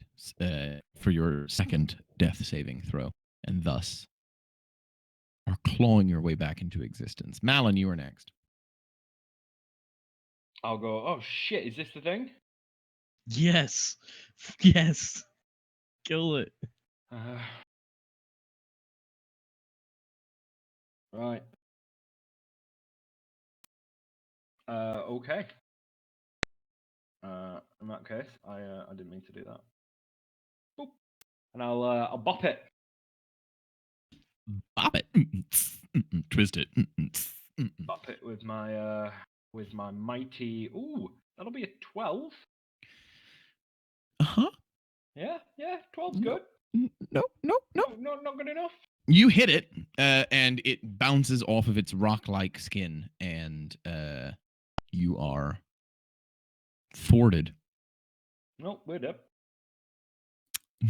for your second death saving throw, and thus are clawing your way back into existence. Malin, you are next. I'll go, oh shit, is this the thing? Yes. Yes. Kill it. Right. Okay. In that case, I didn't mean to do that. Boop. And I'll bop it. Bop it. Twist it. Bop it with my mighty. Ooh, that'll be a 12. Uh-huh. Yeah, 12's No. good. No. No, not good enough. You hit it, and it bounces off of its rock-like skin, and you are thwarted. Nope, we're dead.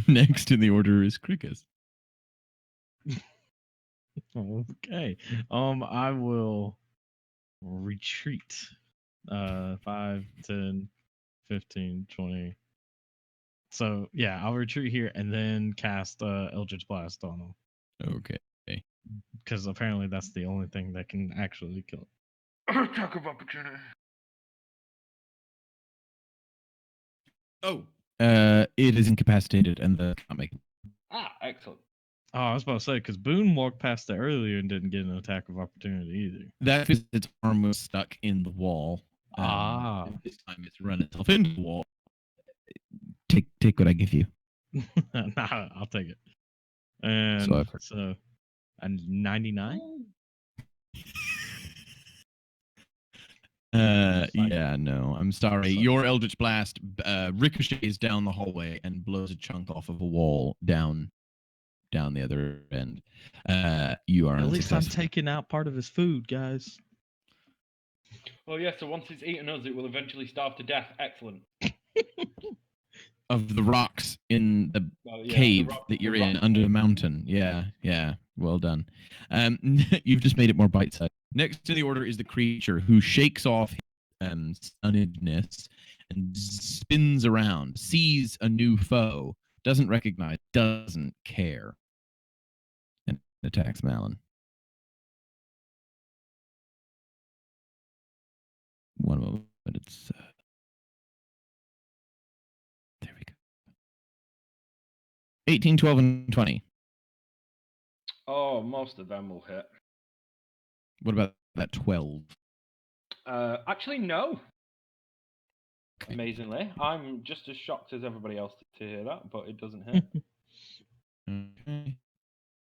Next in the order is Cricus. Okay. I will retreat. 5, 10, 15, 20. So yeah, I'll retreat here and then cast Eldritch Blast on him. Okay. Because apparently that's the only thing that can actually kill him. Attack of opportunity. Oh. It is incapacitated, and the can't make it. Ah, excellent. Oh, I was about to say, because Boone walked past it earlier and didn't get an attack of opportunity either. That is its arm was stuck in the wall. And this time it's run itself into the wall. Take what I give you. Nah, I'll take it. And So I've heard. so, and 99? Yeah, no, I'm sorry. Your Eldritch Blast ricochets down the hallway and blows a chunk off of a wall down the other end. You are At least I'm unsuccessful. taking out part of his food, guys. Oh yeah, so once it's eaten us, it will eventually starve to death. Excellent. Of the rocks in the cave that you're in under the mountain. Yeah. Well done. You've just made it more bite-sized. Next to the order is the creature who shakes off stunnedness and spins around, sees a new foe, doesn't recognize, doesn't care, and attacks Malin. One moment. It's there we go. 18, 12, and 20. Oh, most of them will hit. What about that 12? Actually, no. Okay. Amazingly, I'm just as shocked as everybody else to hear that, but it doesn't hit. Okay.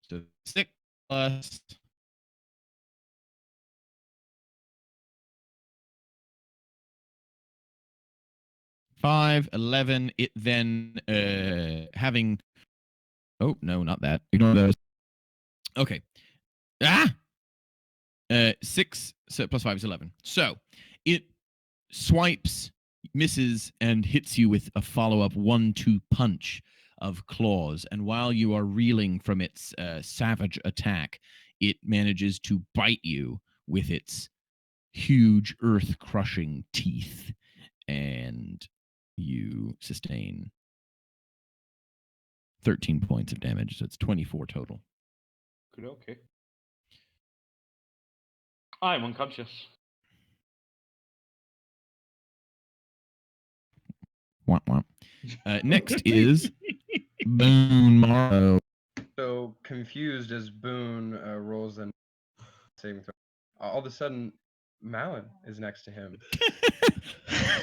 So 6 plus 5, 11. It then having. Oh no, not that. Ignore those. Okay. 6 so plus 5 is 11. So it swipes, misses, and hits you with a follow-up 1-2 punch of claws. And while you are reeling from its savage attack, it manages to bite you with its huge earth-crushing teeth, and you sustain 13 points of damage. So it's 24 total. Good, okay. I'm unconscious. Womp womp. Next is Boone Morrow. So confused as Boone rolls a saving throw. All of a sudden, Malin is next to him.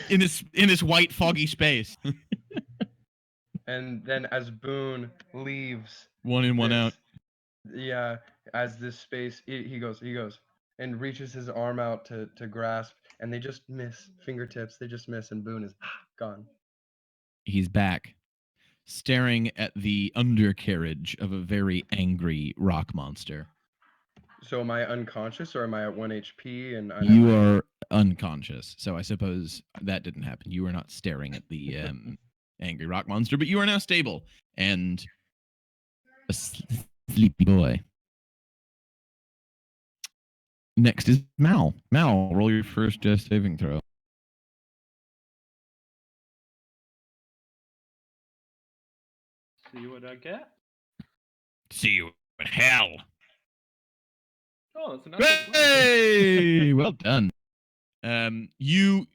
in this white foggy space. And then as Boone leaves, One in, one out. Yeah, as this space, he goes and reaches his arm out to grasp, and they just miss fingertips. They just miss, and Boone is gone. He's back, staring at the undercarriage of a very angry rock monster. So am I unconscious, or am I at 1 HP? And You are unconscious, so I suppose that didn't happen. You were not staring at the angry rock monster, but you are now stable and a sleepy boy. Next is Mal. Mal, roll your first saving throw. See what I get. See you in hell. Oh, that's a natural 20. Hey, well done. You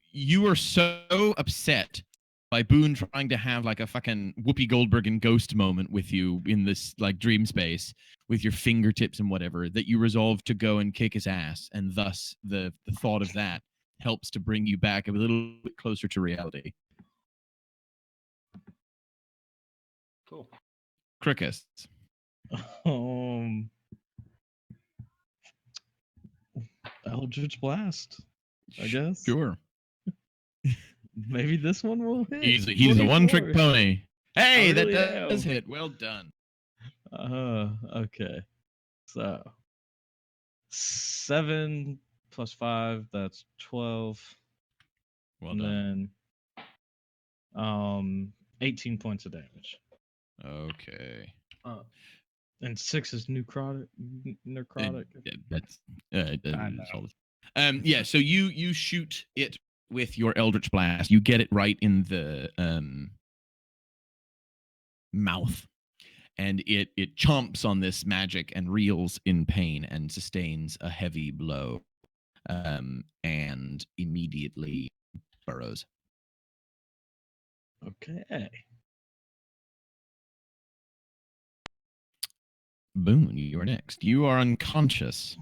are so upset by Boone trying to have like a fucking Whoopi Goldberg and Ghost moment with you in this like dream space with your fingertips and whatever that you resolve to go and kick his ass, and thus the thought of that helps to bring you back a little bit closer to reality. Cool. Cricus. Eldritch Blast, I guess. Sure. Maybe this one will hit. He's a one-trick pony. Hey, I that really does am. hit. Well done. Okay. So 7 plus 5, that's 12. Well and done. then 18 points of damage. Okay. And 6 is necrotic. That's I it's all know. yeah, so you shoot it with your Eldritch Blast. You get it right in the mouth, and it chomps on this magic and reels in pain and sustains a heavy blow, and immediately burrows. Okay. Boone, you are next. You are unconscious,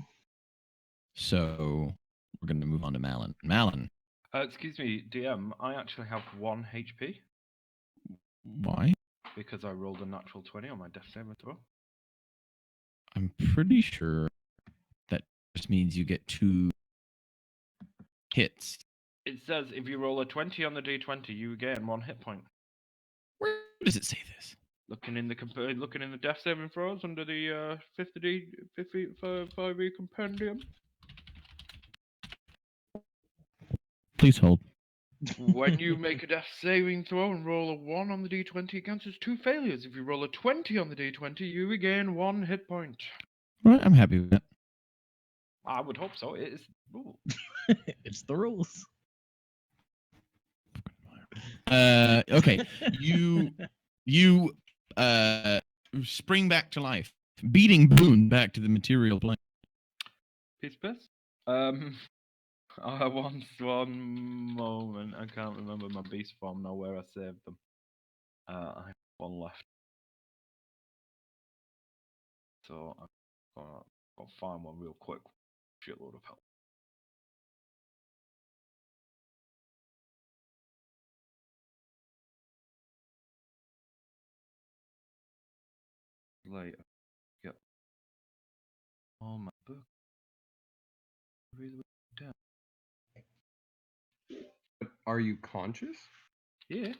so we're going to move on to Malin. Malin, Excuse me, DM. I actually have 1 HP why? because I rolled a natural 20 on my death saving throw. I'm pretty sure that just means you get 2 hits. It says if you roll a 20 on the d20, you gain 1 hit point. Where does it say this? Looking in the death saving throws under the 5e compendium. Please hold. When you make a death saving throw and roll a 1 on the d20, it counts as 2 failures. If you roll a 20 on the d20, you regain 1 hit point. Right, I'm happy with that. I would hope so. It is. Ooh. It's the rules. Okay. You spring back to life, beating Boone back to the material plane. Peace, piss. I want one moment. I can't remember my beast form now where I saved them. I have 1 left. So I'm gonna go find one real quick. Shitload of help. Later. Yep. Oh my book. Really down. Are you conscious? Yeah.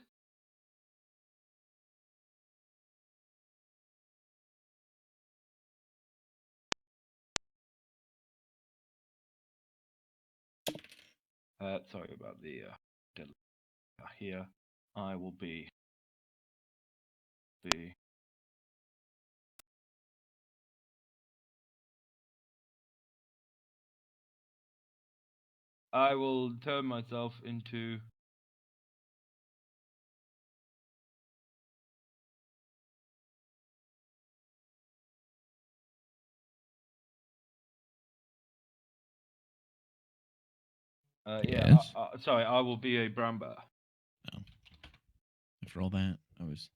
Sorry about the here. I will be the I will turn myself into Yes. sorry, I will be a brown bear. Oh. After all that, I was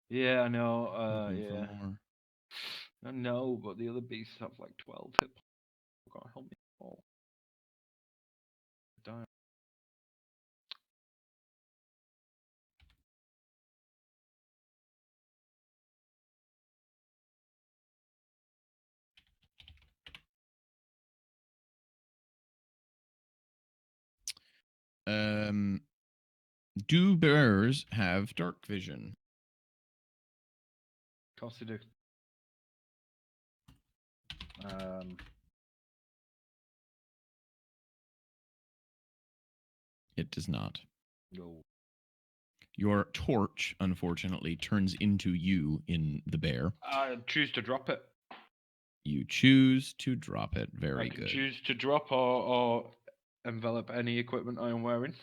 Yeah, I know. hoping Yeah. for more. I know, but the other beasts have like 12 hit points. God, help me. Oh. Die. Do bears have dark vision? Of course they do. Um, It does not. No. Your torch, unfortunately, turns into you in the bear. I choose to drop it. You choose to drop it. Very I can good. choose to drop or envelop any equipment I am wearing.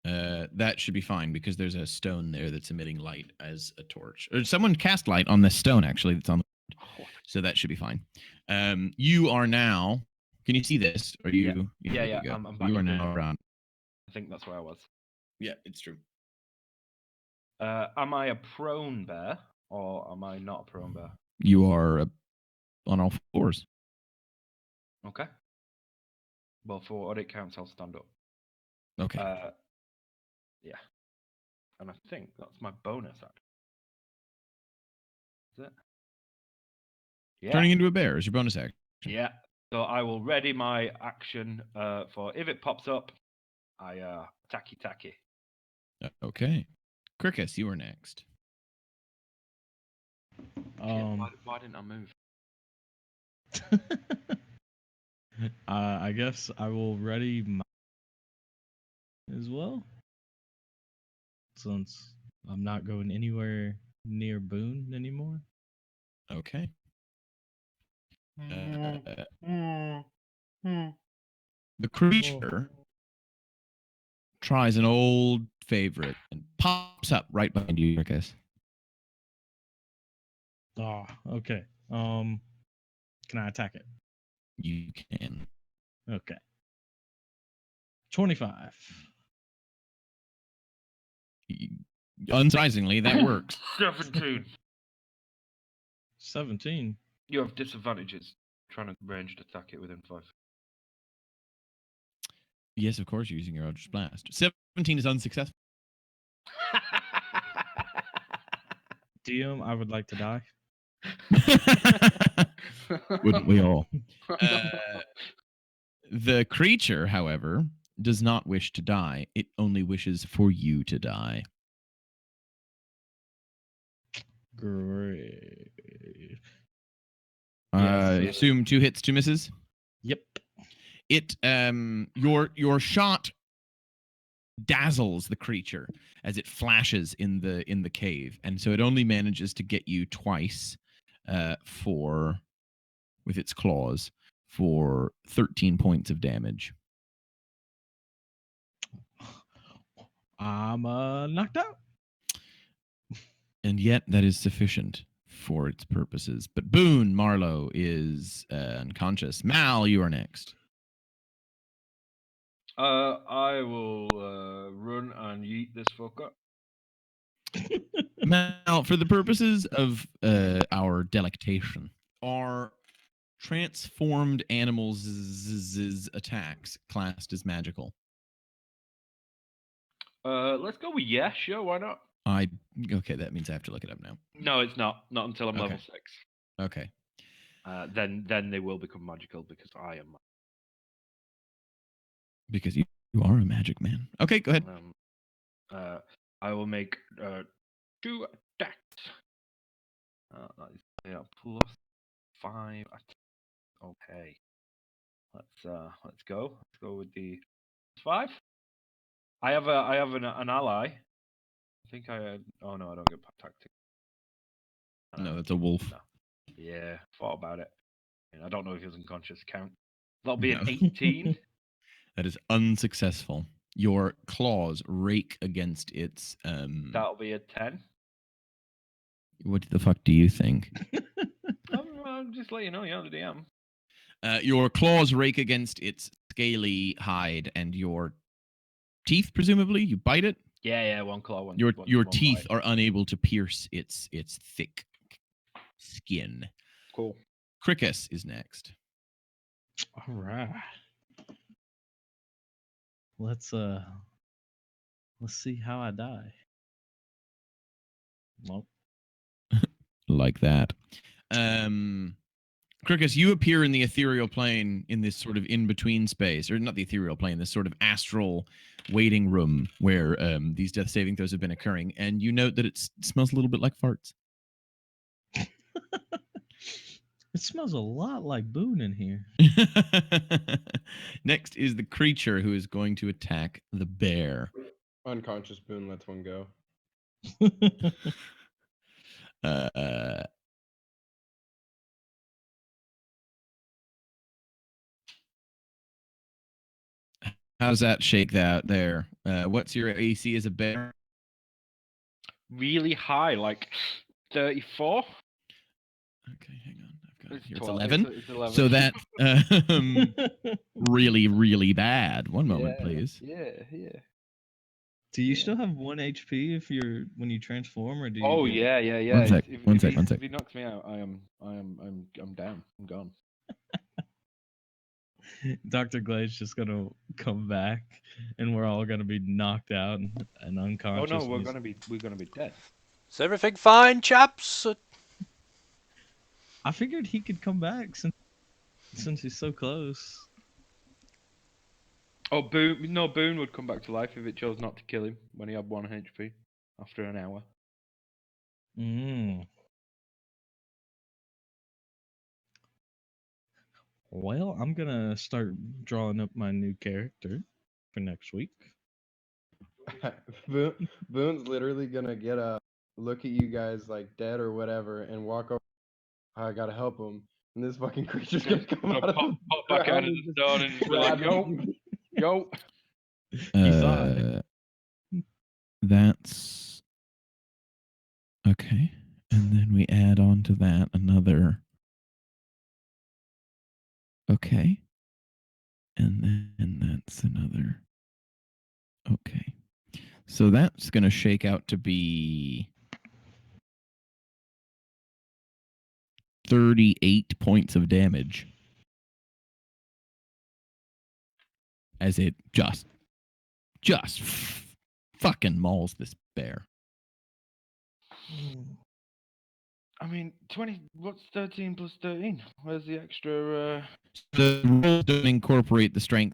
That should be fine because there's a stone there that's emitting light as a torch. Or someone cast light on this stone actually that's on the so that should be fine. You are now. Can you see this? Are you? Yeah. there Yeah. you go. I'm back You are in now position. around. I think that's where I was. Yeah, it's true. Am I a prone bear or am I not a prone bear? You are on all fours. Okay. Well, for what it counts, I'll stand up. Okay. Yeah. And I think that's my bonus action. Is it? Yeah. Turning into a bear is your bonus action. Yeah. So I will ready my action for if it pops up, I tacky. Okay. Cricus, you are next. Why didn't I move? I guess I will ready my as well, since I'm not going anywhere near Boone anymore. Okay. The creature tries an old favorite and pops up right behind you, Cricus. Oh, okay. Can I attack it? You can. Okay. 25. Unsurprisingly, that works. 17. 17. You have disadvantages trying to ranged attack it within 5. Yes, of course, you're using your Eldritch Blast. 17 is unsuccessful. DM, I would like to die. Wouldn't we all? The creature, however, does not wish to die. It only wishes for you to die. Great. Assume 2 hits, 2 misses. Yep. It your shot dazzles the creature as it flashes in the cave, and so it only manages to get you twice with its claws for 13 points of damage. I'm knocked out. And yet that is sufficient for its purposes. But Boone Marlowe is unconscious. Mal, you are next. I will run and yeet this fucker. Mal, for the purposes of our delectation, are transformed animals' attacks classed as magical? Let's go with yeah, sure, why not? Okay, that means I have to look it up now. No, it's not. Not until I'm level 6. Okay. Then they will become magical because I am. Because you are a magic man. Okay, go ahead. I will make 2 attacks. That is plus 5. Okay. Let's go. Let's go with the 5. I have an ally. I think oh no, I don't get tactic. No, that's a wolf. No. Yeah, thought about it. I don't know if he was unconscious. Count. That'll be an No. 18. That is unsuccessful. Your claws rake against its. That'll be a 10. What the fuck do you think? I'm just letting you know, the DM. Your claws rake against its scaly hide, and your teeth, presumably, you bite it. Yeah, one claw, one. Your one teeth bite. are unable to pierce its thick skin. Cool. Cricus is next. All right. Let's see how I die. Nope. Like that. Cricus, you appear in the ethereal plane in this sort of in-between space, or not the ethereal plane, this sort of astral waiting room where these death saving throws have been occurring, and you note that it smells a little bit like farts. It smells a lot like Boone in here. Next is the creature who is going to attack the bear. Unconscious Boone lets one go. Uh, how's that shake that there? What's your AC as a bear? Really high, like 34. Okay, hang on. I've got it It's here. It's 12, 11. It's 11. So that really, really bad. One moment, Yeah, please. Yeah. Do you still have 1 HP if you're when you transform, or do you? Oh get- yeah. One sec, one sec. If he knocks me out, I'm down. I'm gone. Dr. Glade's just gonna come back, and we're all gonna be knocked out and Oh unconscious. no, and we're he's- gonna be dead. Is everything fine, chaps? I figured he could come back since he's so close. Oh, Boone would come back to life if it chose not to kill him when he had 1 HP after an hour. Mm. Well, I'm gonna start drawing up my new character for next week. Boone's literally gonna get a look at you guys like dead or whatever and walk over. I gotta help him. And this fucking creature's gonna come out of pop the back out ground of and the just stone and just be like, grab yo, you. yo. You saw it. That's okay. And then we add on to that another. Okay. And then that's another. Okay. So that's going to shake out to be 38 points of damage. As it just fucking mauls this bear. I mean, 20. What's 13 plus 13? Where's the extra? The rolls don't incorporate the strength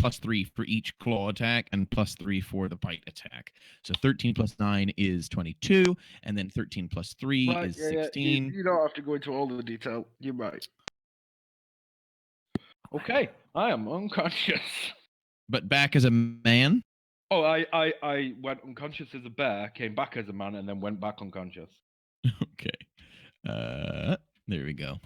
+3 for each claw attack and +3 for the bite attack. So 13 plus 9 is 22, and then 13 plus 3 Right, is yeah. 16. You don't have to go into all the detail. You're right. Okay, I am unconscious. But back as a man? Oh, I went unconscious as a bear, came back as a man, and then went back unconscious. Okay. There we go.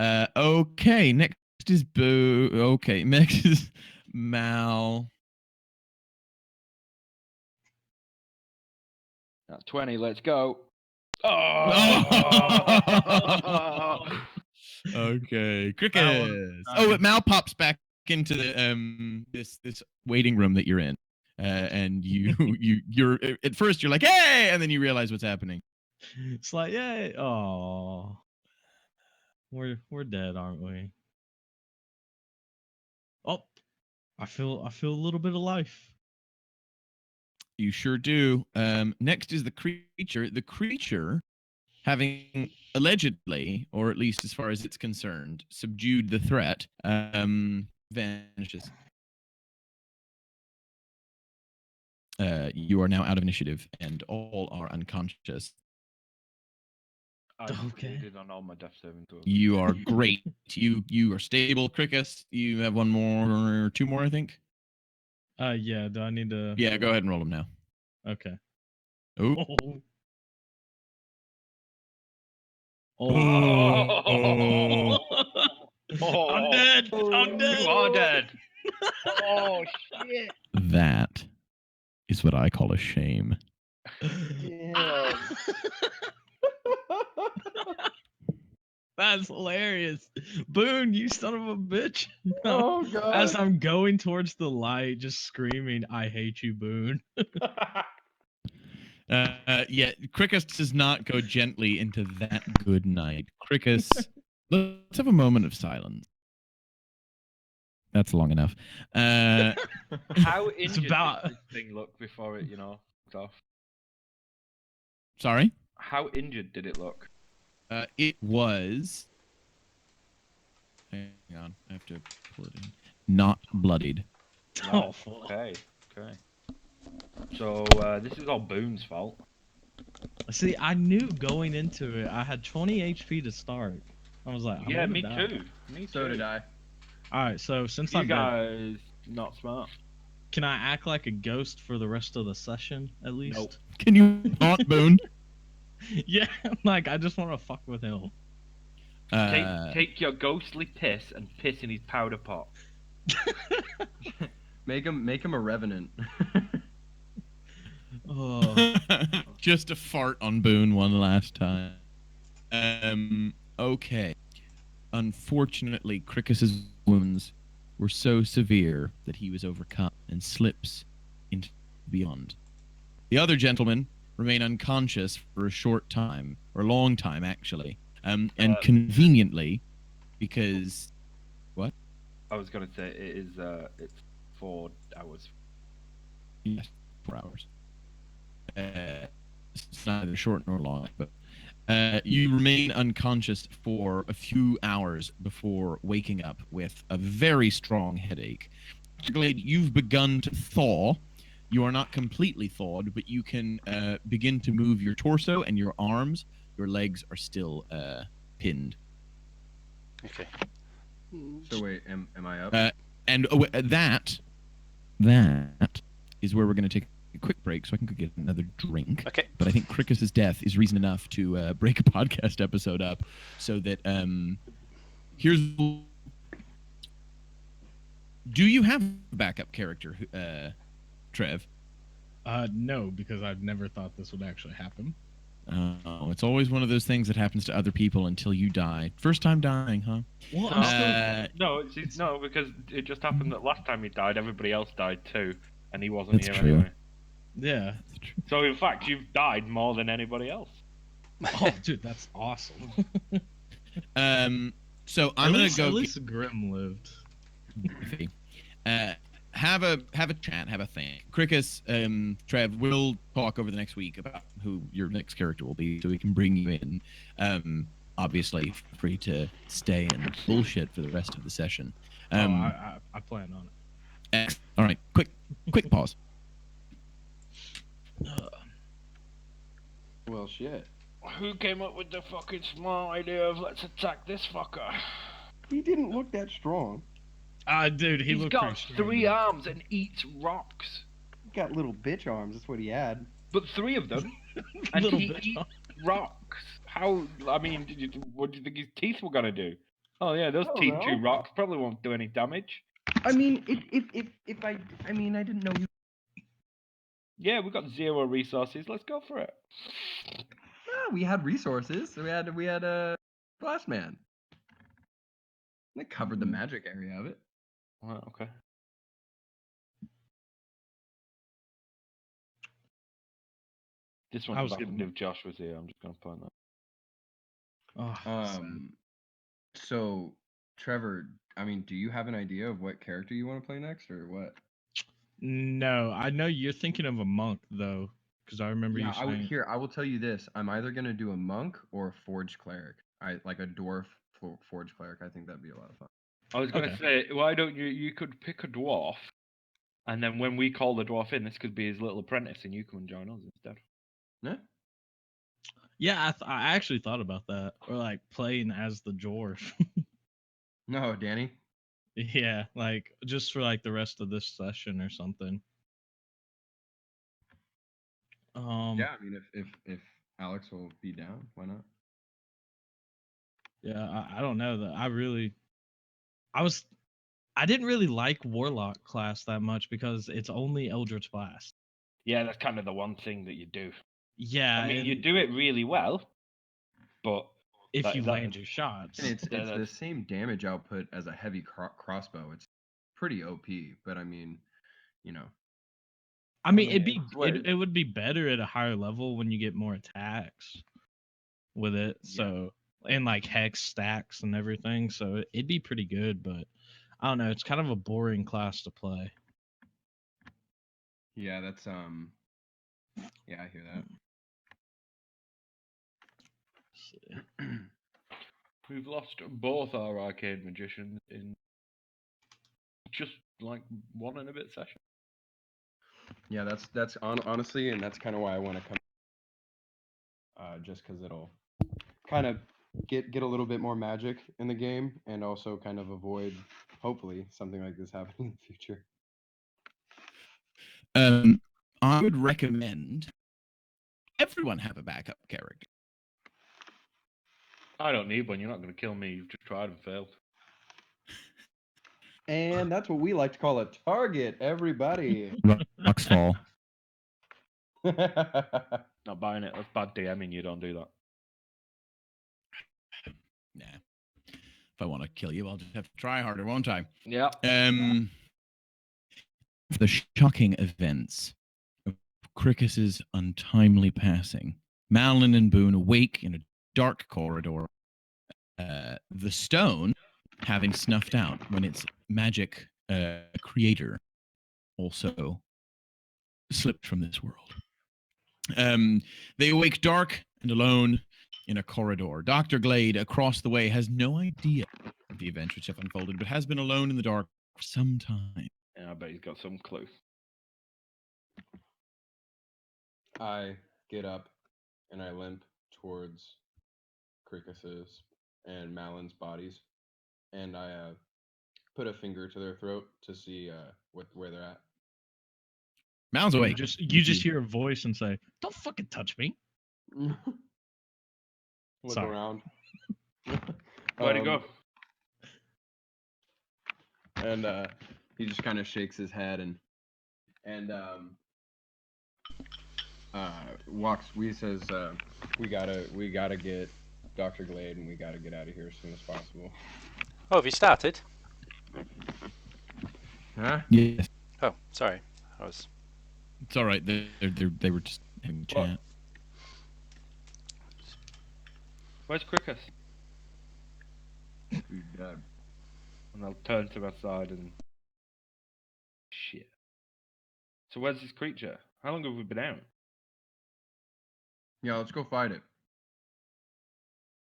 Okay, next is Boo. Okay, next is Mal. 20, let's go. Okay, That Crickets. was Oh, nice. Mal pops back into the this waiting room that you're in, and you're at first you're like hey, and then you realize what's happening. It's like, yay! Oh, we're dead, aren't we? Oh, I feel a little bit of life. You sure do. Next is the creature. The creature, having allegedly, or at least as far as it's concerned, subdued the threat, vanishes. You are now out of initiative, and all are unconscious. I Okay. succeeded on all my death saving throws. You are great. You are stable, Crickus. You have one more, 2 more, I think. Yeah. Do I need to? Yeah, go ahead and roll them now. Okay. Ooh. Oh. I'm dead. I'm dead. You are dead. Oh shit. That is what I call a shame. Damn. That's hilarious. Boone, you son of a bitch. Oh god. As I'm going towards the light, just screaming, I hate you, Boone. Yeah, Crickus does not go gently into that good night. Crickus, let's have a moment of silence. That's long enough. How injured about- did this thing look before it, took off? Sorry? How injured did it look? It was. Hang on, I have to pull it in. Not bloodied. Oh, fuck. Okay. So this is all Boone's fault. See, I knew going into it, I had 20 HP to start. I was like, I'm Yeah, gonna me die. too. Me So too. did I. All right, so since You I'm dead, guys not smart. can I act like a ghost for the rest of the session at least? Nope. Can you not, Boone? Yeah, like I just want to fuck with him. Take your ghostly piss and piss in his powder pot. Make him a revenant. Oh, Just a fart on Boone one last time. Okay. Unfortunately, Crickus's wounds were so severe that he was overcome and slips into beyond. The other gentlemen remain unconscious for a short time, or a long time actually, and conveniently, because what? I was gonna say it is. It's 4 hours. Yes, 4 hours. It's neither short nor long, but you remain unconscious for a few hours before waking up with a very strong headache. Glade, you've begun to thaw. You are not completely thawed, but you can begin to move your torso and your arms. Your legs are still pinned. Okay. So wait, am I up? And that is where we're going to take a quick break so I can go get another drink. Okay. But I think Crickus's death is reason enough to break a podcast episode up so that here's. Do you have a backup character, Trev? no, because I've never thought this would actually happen. Oh, it's always one of those things that happens to other people until you die. First time dying, huh? Well, No, I'm still. no, because it just happened that last time he died, everybody else died too, and he wasn't That's here true. anyway. Yeah. So in fact, you've died more than anybody else. Oh, dude, that's awesome. So I'm gonna go. At least Grim lived. Have a chat, have a think. Crickus, Trev, we'll talk over the next week about who your next character will be, so we can bring you in. Obviously, feel free to stay and bullshit for the rest of the session. I plan on it. All right, quick pause. Well, shit. Who came up with the fucking smart idea of let's attack this fucker? He didn't look that strong. Dude, he He's looked got pretty strong, 3 dude. arms and eats rocks. He got little bitch arms. That's what he had. But 3 of them, and Little he bit. eats rocks. How? I mean, what do you think his teeth were gonna do? Oh yeah, those I don't teeth know. chew rocks probably won't do any damage. I mean, if I mean, I didn't know you. Yeah, we got 0 resources. Let's go for it. No, we had resources. We had a glass man. That covered the magic area of it. Well, okay. This I one's was about getting- if Josh was here. I'm just gonna point that. Oh, sad. So Trevor, I mean, do you have an idea of what character you want to play next, or what? No, I know you're thinking of a monk though, because I remember you saying. I will tell you this. I'm either gonna do a monk or a forge cleric. I like a dwarf forge cleric. I think that'd be a lot of fun. I was gonna say, why don't you could pick a dwarf, and then when we call the dwarf in, this could be his little apprentice, and you come and join us instead. Yeah. Yeah, I actually thought about that, or like playing as the dwarf. No, Danny. Yeah, like just for like the rest of this session or something. Yeah, I mean, if Alex will be down, why not? Yeah, I don't know that I didn't really like Warlock class that much because it's only Eldritch Blast. Yeah, that's kind of the one thing that you do. Yeah, I mean, you and do it really well, but if that- you that- land your shots. And it's the that's- same damage output as a heavy crossbow. It's pretty OP, but I mean, you know. I mean, it's it would be better at a higher level when you get more attacks with it. Yeah. So and like hex stacks and everything. So it'd be pretty good, but I don't know. It's kind of a boring class to play. Yeah, that's yeah, I hear that. So, we've lost both our arcade magicians in just like 1 and a bit session. Yeah, that's honestly, and that's kind of why I want to come. Just because it'll kind of get a little bit more magic in the game, and also kind of avoid, hopefully, something like this happening in the future. I would recommend everyone have a backup character. I don't need one. You're not going to kill me. You've just tried and failed. And that's what we like to call a target, everybody. Rocks fall. Not buying it. That's bad DMing. You don't do that. Nah. If I want to kill you, I'll just have to try harder, won't I? Yeah. The shocking events of Crickus's untimely passing. Malin and Boone awake in a dark corridor. The stone having snuffed out when its magic creator also slipped from this world. They awake dark and alone in a corridor. Dr. Glade across the way has no idea of the events which have unfolded, but has been alone in the dark for some time. Yeah, I bet he's got some clue. I get up and I limp towards Crickus's and Malin's bodies, and I put a finger to their throat to see where they're at. Malin's awake. You just hear a voice and say, "Don't fucking touch me." Look Sorry. around. Where'd he go? And he just kind of shakes his head and walks. He says, "We gotta get Dr. Glade, and we gotta get out of here as soon as possible." Oh, have you started? Huh? Yes. Oh, sorry. I was. It's all right. They were just having a What? chat. Where's Crickus? He's dead. And I'll turn to my side and... Shit. So where's this creature? How long have we been out? Yeah, let's go fight it.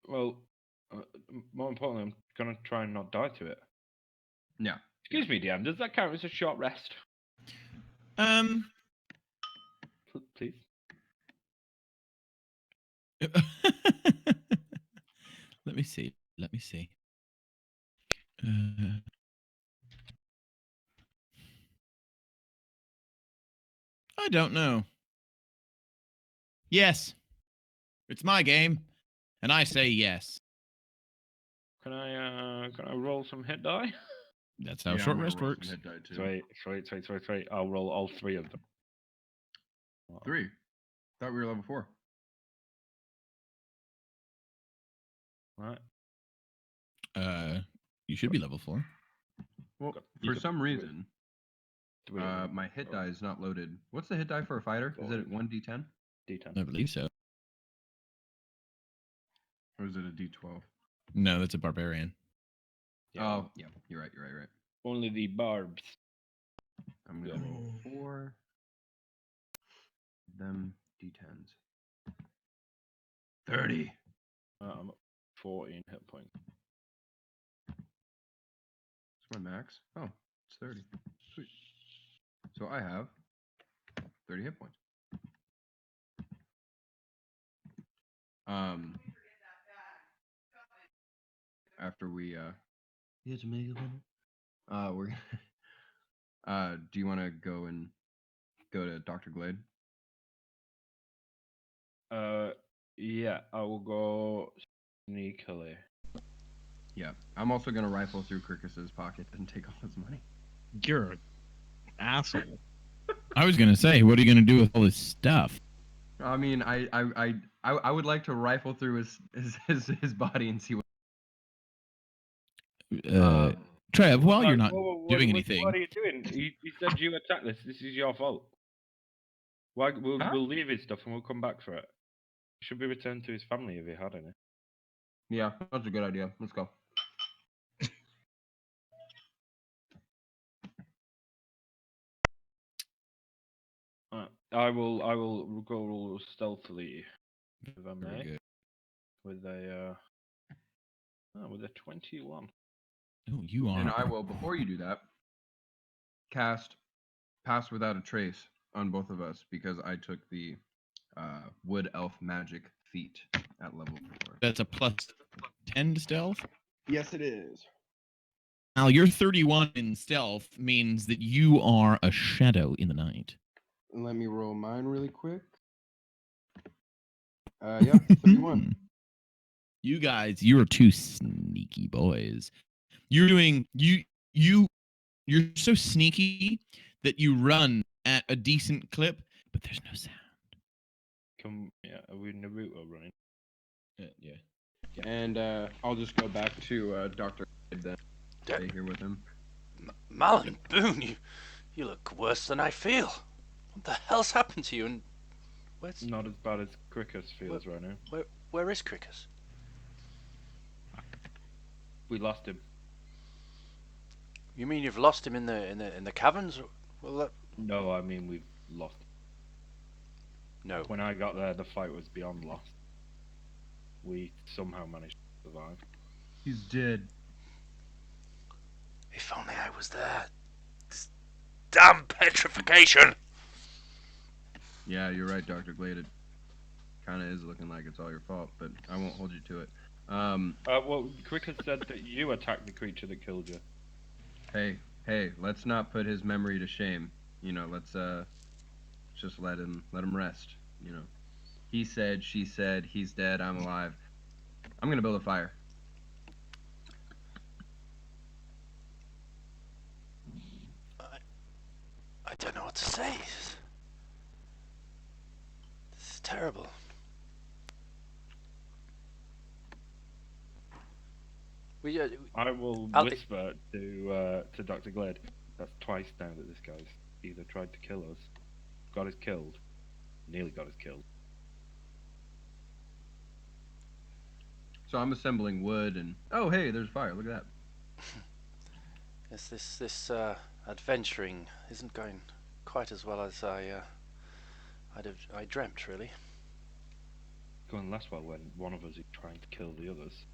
Well, more importantly, I'm gonna try and not die to it. Yeah. Excuse me, DM, does that count as a short rest? Please? Let me see. I don't know. Yes. It's my game, and I say yes. Can I roll some hit die? That's how Yeah, short I'm gonna rest roll some works. hit die, too. Sweet. I'll roll all three of them. 3. Thought we were level 4. Right. You should be level 4. Well, You for got some 3. reason, 3 of them. my hit die is not loaded. What's the hit die for a fighter? Is it 1d10? D10. I believe so. Or is it a d12? No, that's a barbarian. Yeah, Oh, yeah. You're right. only the barbs. I'm gonna roll 4. Them d10s. 30. I'm at 14 hit points. It's my max. Oh, it's 30. Sweet. So I have 30 hit points. After we It's Mega Man. we're do you want to go to Dr. Glade? Yeah, I will go sneakily. Yeah. I'm also gonna rifle through Crickus's pocket and take all his money. You're an asshole. I was gonna say, what are you gonna do with all this stuff? I mean, I would like to rifle through his body and see what. Trev, while you're not Whoa, doing anything, What are you doing? You said you attacked this. This is your fault. Why? Huh? We'll leave his stuff and we'll come back for it. It should be returned to his family if he had any. Yeah, that's a good idea. Let's go. I will go stealthily, if I very may, good. with a 21. Oh, you are. And I will, before you do that, cast Pass Without a Trace on both of us because I took the Wood Elf Magic feat at level 4. That's a plus 10 to stealth. Yes, it is. Now, your 31 in stealth means that you are a shadow in the night. Let me roll mine really quick. Yeah, 31. You guys, you're two sneaky boys. You're so sneaky that you run at a decent clip, but there's no sound. Are we in Naruto running? Yeah. And I'll just go back to Dr. then. Stay here with him. Malin, Boone, you look worse than I feel. What the hell's happened to you? And where's Not as bad as Crickus feels right now. where is Crickus? We lost him. You mean you've lost him in the caverns? Well, No, I mean we've lost. no. When I got there, the fight was beyond lost. We somehow managed to survive. He's dead. If only I was there. This damn petrification! Yeah, you're right, Dr. Glade. It kind of is looking like it's all your fault, but I won't hold you to it. Well, Crickus said that you attacked the creature that killed you. Hey, let's not put his memory to shame. Let's just let him rest. He said, she said, he's dead, I'm alive. I'm gonna build a fire. I don't know what to say. This is terrible. I will I'll whisper to Dr. Glade. That's twice now that this guy's either tried to kill us, got us killed, nearly got us killed. So I'm assembling wood and Oh, hey, there's fire. Look at that. Yes, this adventuring isn't going quite as well as I dreamt, really. Going less well when one of us is trying to kill the others.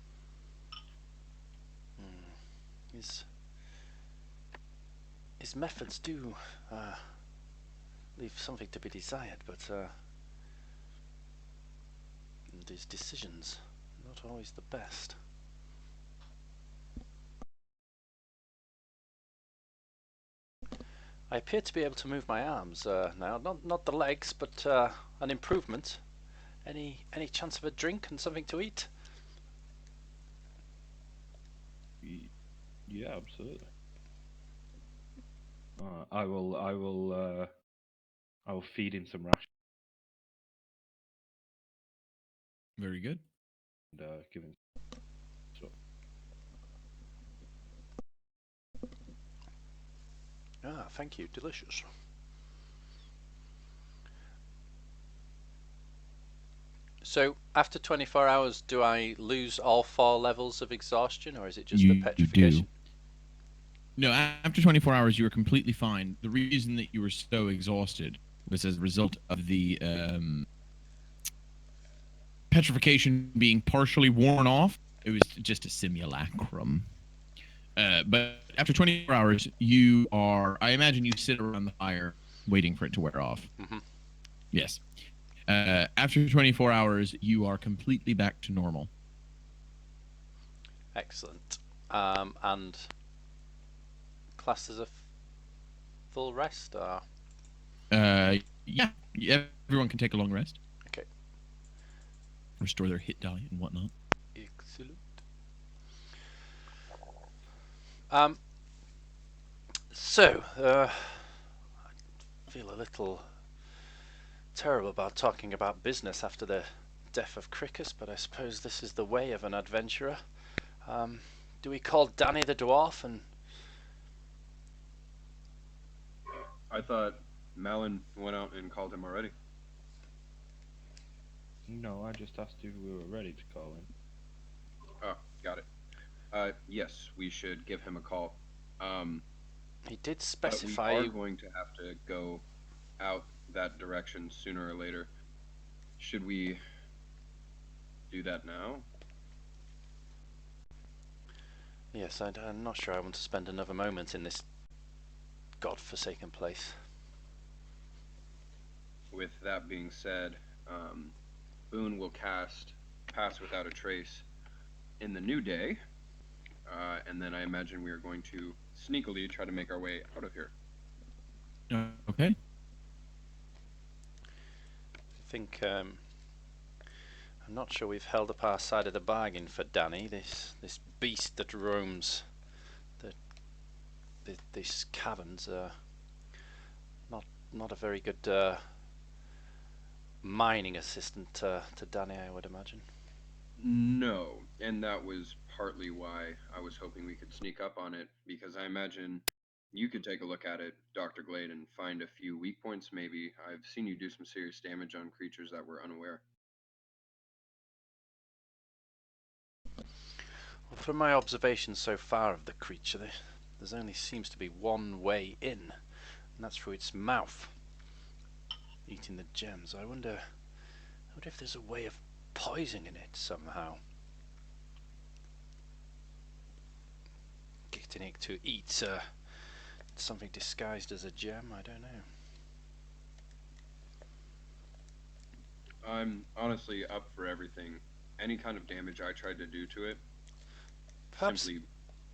His methods do leave something to be desired, but and his decisions not always the best. I appear to be able to move my arms now, not the legs, but an improvement. Any chance of a drink and something to eat? Yeah, absolutely. I will feed him some rations Very good. and give him. Ah, thank you. Delicious. So, after 24 hours, do I lose all 4 levels of exhaustion, or is it just the You petrification? do. No, after 24 hours, you were completely fine. The reason that you were so exhausted was as a result of the petrification being partially worn off. It was just a simulacrum. But after 24 hours, I imagine you sit around the fire waiting for it to wear off. Mm-hmm. Yes. After 24 hours, you are completely back to normal. Excellent. And classed as a full rest? Yeah, everyone can take a long rest. Okay. Restore their hit die and whatnot. Excellent. So, I feel a little terrible about talking about business after the death of Crickus, but I suppose this is the way of an adventurer. Do we call Danny the dwarf and... I thought Malin went out and called him already. No, I just asked if we were ready to call him. Oh, got it. Yes, we should give him a call. He did But specify... we are going to have to go out that direction sooner or later. Should we do that now? Yes, I'm not sure I want to spend another moment in this god-forsaken place. With that being said, Boone will cast pass without a trace in the new day. And then I imagine we are going to sneakily try to make our way out of here. Okay. I think I'm not sure we've held up our side of the bargain for Danny. This beast that roams these caverns. Not a very good mining assistant to Danny, I would imagine. No, and that was partly why I was hoping we could sneak up on it, because I imagine you could take a look at it, Dr. Glade, and find a few weak points maybe. I've seen you do some serious damage on creatures that were unaware. Well, from my observations so far of the creature, there's only seems to be one way in, and that's through its mouth, eating the gems. I wonder if there's a way of poisoning it somehow. Getting it to eat something disguised as a gem, I don't know. I'm honestly up for everything. Any kind of damage I tried to do to it Perhaps, simply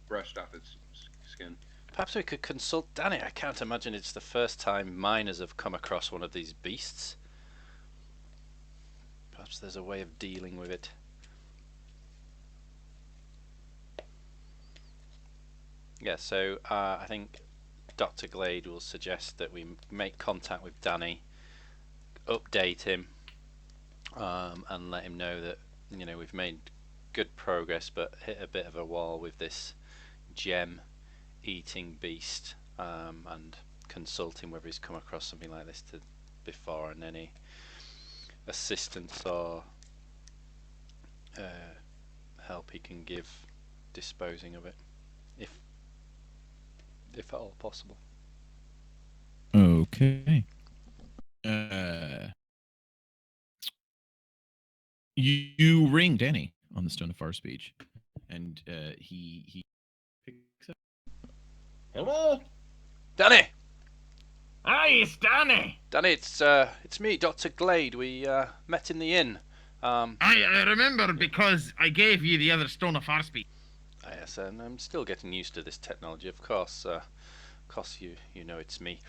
brushed off its skin. perhaps we could consult Danny. I can't imagine it's the first time miners have come across one of these beasts. Perhaps there's a way of dealing with it. Yeah, so I think Dr. Glade will suggest that we make contact with Danny, update him, and let him know that we've made good progress, but hit a bit of a wall with this gem-eating beast, and consult him whether he's come across something like this before, and any assistance or help he can give disposing of it, if at all possible. Okay. You ring Danny on the Stone of Far Speech, and he picks up. Hello? Danny! Hi, it's Danny. Danny, it's me, Dr. Glade. We met in the inn. I remember because I gave you the other Stone of Far Speech. Yes, and I'm still getting used to this technology, of course. You know it's me.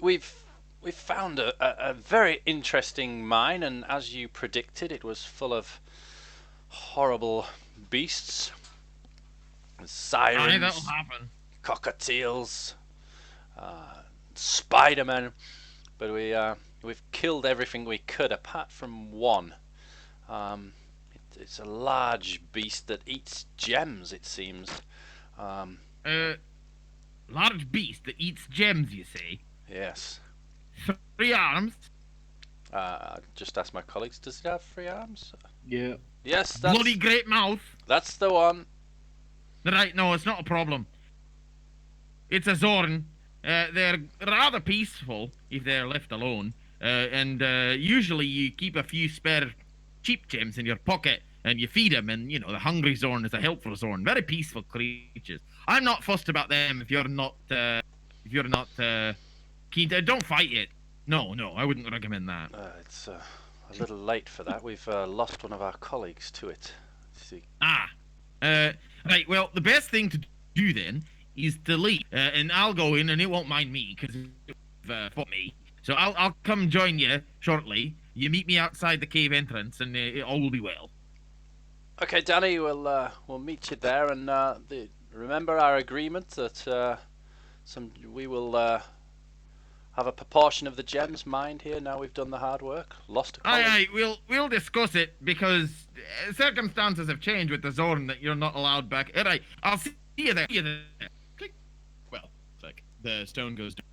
We've found a very interesting mine, and as you predicted, it was full of horrible beasts, Aye, sirens, that'll happen. cockatiels, Spider-Man. But we've killed everything we could, apart from one. It's a large beast that eats gems, it seems. Large beast that eats gems, you say? Yes. 3 arms, Just ask my colleagues. Does it have 3 arms? Yeah. Yes, bloody great mouth. that's the one. Right, no, it's not a problem. It's a Zorn. They're rather peaceful if they're left alone. And usually you keep a few spare cheap gems in your pocket and you feed them. And, the hungry Zorn is a helpful Zorn. Very peaceful creatures. I'm not fussed about them if you're not keen to. Don't fight it. No, I wouldn't recommend that. It's a little late for that. We've lost one of our colleagues to it. See. Right, well, the best thing to do then is to leave. And I'll go in and it won't mind me because it's for me. So I'll come join you shortly. You meet me outside the cave entrance and all will be well. Okay, Danny, we'll meet you there, and remember our agreement that we will have a proportion of the gems mined here. Now we've done the hard work. Lost a colleague. Aye, we'll discuss it because circumstances have changed with the Zorn that you're not allowed back. Alright, I'll see you there. Click. Well, it's like the stone goes down.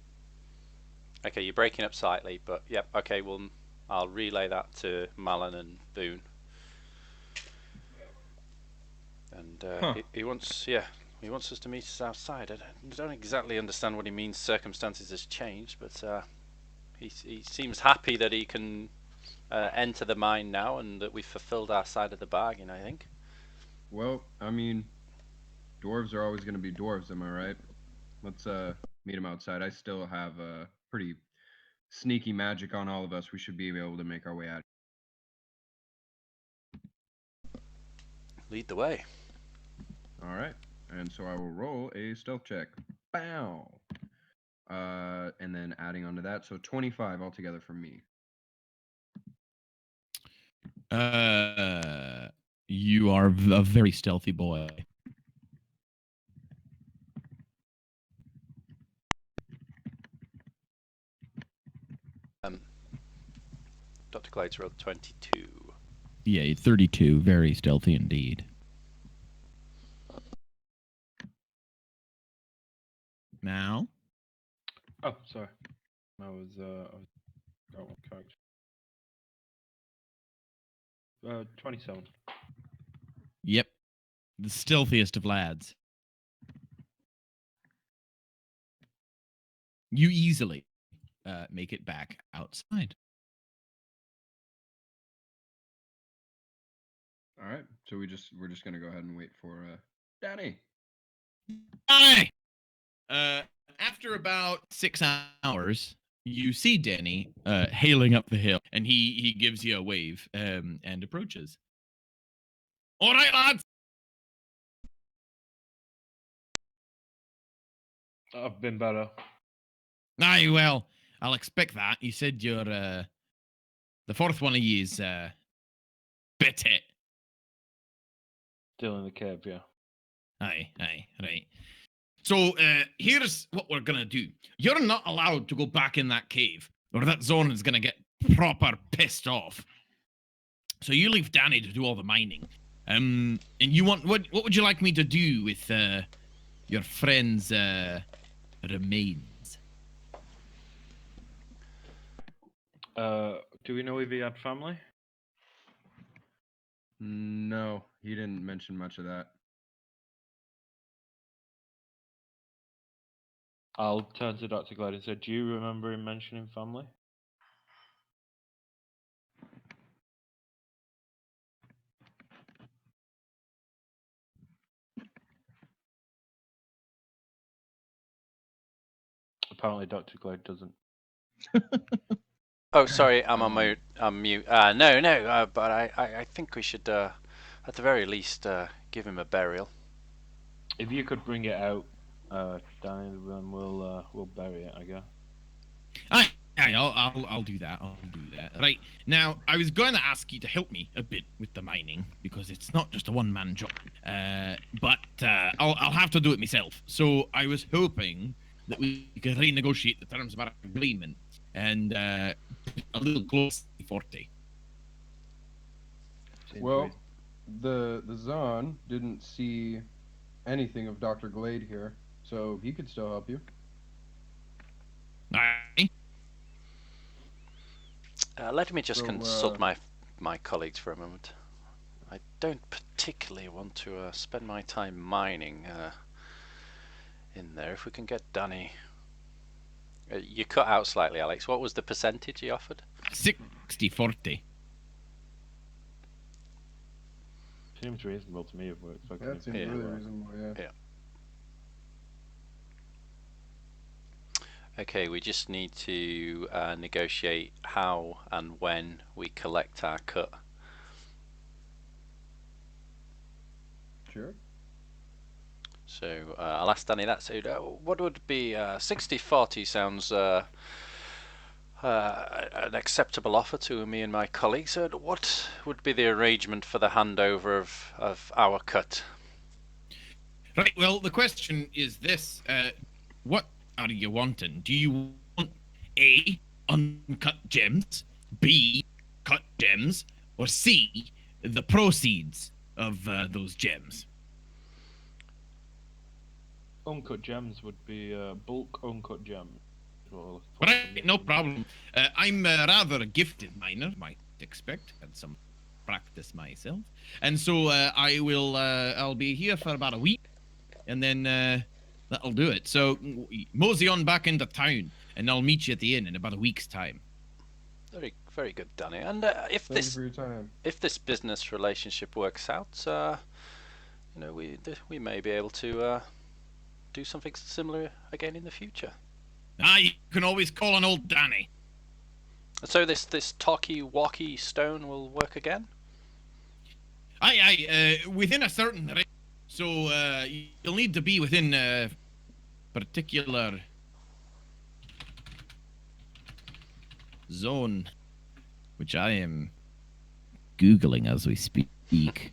Okay, you're breaking up slightly, but yep. Okay, I'll relay that to Malin and Boone. And he wants us to meet us outside. I don't exactly understand what he means. Circumstances has changed, but he seems happy that he can enter the mine now, and that we've fulfilled our side of the bargain, I think. Well, I mean, dwarves are always going to be dwarves, am I right? Let's meet him outside. I still have pretty sneaky magic on all of us. We should be able to make our way out. lead the way. All right. And so I will roll a stealth check. Bow. And then adding on to that, so 25 altogether for me. You are a very stealthy boy. Dr. Glades rolled 22. Yeah, 32. Very stealthy indeed. Now? Oh, sorry. I was got one character. 27. Yep. The stealthiest of lads. You easily make it back outside. All right. So we're just gonna go ahead and wait for Danny. Hi! After about 6 hours, you see Danny hailing up the hill, and he gives you a wave and approaches. All right, lads. I've been better. Aye, well, I'll expect that. You said you're the fourth one of you's bit hit. Still in the cave, yeah. Aye, right. So here's what we're gonna do. You're not allowed to go back in that cave, or that zone is gonna get proper pissed off. So you leave Danny to do all the mining. And you want what would you like me to do with your friend's remains? Do we know if he had family? No, he didn't mention much of that. I'll turn to Dr. Glade and say, do you remember him mentioning family? Apparently Dr. Glade doesn't. Oh, sorry, I'm on mute. I'm mute. No, but I think we should, at the very least, give him a burial. If you could bring it out, Danny, then we'll bury it, I guess. Aye, I'll do that. I'll do that. Right now, I was going to ask you to help me a bit with the mining because it's not just a one-man job. But I'll have to do it myself. So I was hoping that we could renegotiate the terms of our agreement and a little close to 40. Well, the Zahn didn't see anything of Dr. Glade here, so he could still help you. Aye. Let me just So, consult my colleagues for a moment. I don't particularly want to spend my time mining in there. If we can get Danny... you cut out slightly, Alex. What was the percentage he offered? 60-40. Seems reasonable to me if we're expecting That seems Yeah. really reasonable, yeah. Okay, we just need to negotiate how and when we collect our cut. Sure. So I'll ask Danny that. So what would be 60-40 sounds an acceptable offer to me and my colleagues. What would be the arrangement for the handover of our cut? Right, well, the question is this. What are you wanting? Do you want A, uncut gems, B, cut gems, or C, the proceeds of those gems? uncut gems would be bulk uncut gems. Right, no problem. I'm a rather gifted miner, might expect. Had some practice myself. And so I'll be here for about a week, and then that'll do it. So mosey on back into town, and I'll meet you at the inn in about a week's time. Very, very good, Danny. And if Thank you for your time. this business relationship works out, we may be able to do something similar again in the future. You can always call on old Danny. So this talkie-walkie stone will work again? Within a certain range. So you'll need to be within a particular zone, which I am Googling as we speak.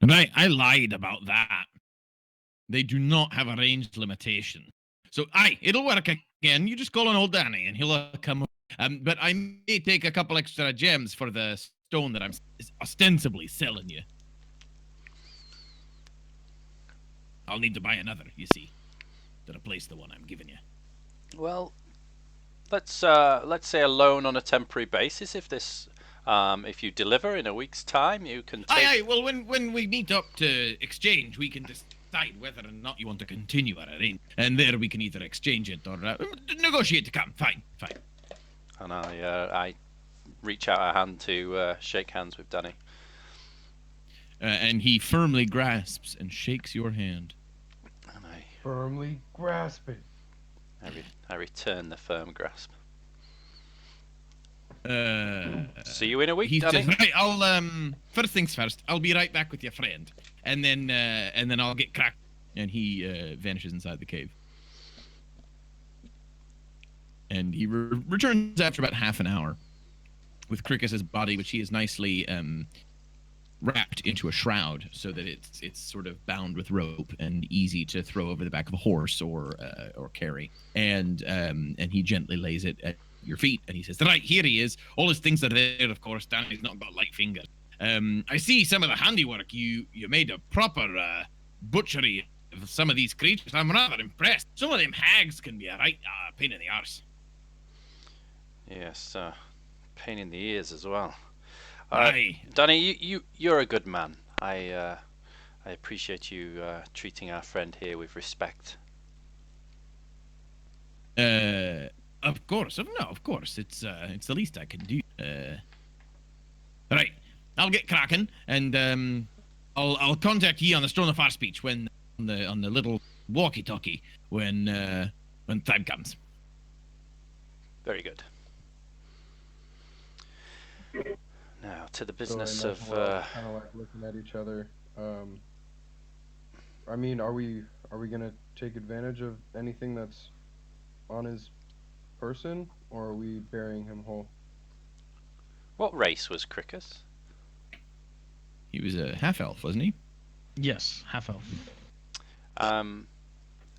Right, I lied about that. They do not have a range limitation. So, it'll work again. You just call on old Danny and he'll come. But I may take a couple extra gems for the stone that I'm ostensibly selling you. I'll need to buy another, you see, to replace the one I'm giving you. Well, let's say a loan on a temporary basis. If you deliver in a week's time, you can take. Aye. Well, when we meet up to exchange, we can decide whether or not you want to continue our arrangement, and there we can either exchange it or negotiate to come. Fine. And I reach out a hand to shake hands with Danny. And he firmly grasps and shakes your hand. And I Firmly grasp it. I return the firm grasp. See you you in a week, He Danny. says, right, I'll first things first, I'll be right back with your friend. And then I'll get cracked. And he vanishes inside the cave. And he returns after about half an hour with Crickus's body, which he has nicely wrapped into a shroud so that it's sort of bound with rope and easy to throw over the back of a horse or carry. And he gently lays it at your feet, and he says, right, here he is. All his things are there, of course. Danny's not got light fingers. I see some of the handiwork. You made a proper butchery of some of these creatures. I'm rather impressed. Some of them hags can be a right pain in the arse. Yes, pain in the ears as well. Aye. Danny, you're a good man. I appreciate you treating our friend here with respect. Of course. No, of course. It's the least I can do. Right. I'll get cracking, and I'll contact ye on the Stone of Far Speech when on the little walkie-talkie when time comes. Very good. Now to the business So, of. kind of like looking at each other. I mean, are we gonna take advantage of anything that's on his person, or are we burying him whole? What race was Crickus? He was a half elf, wasn't he? Yes, half elf.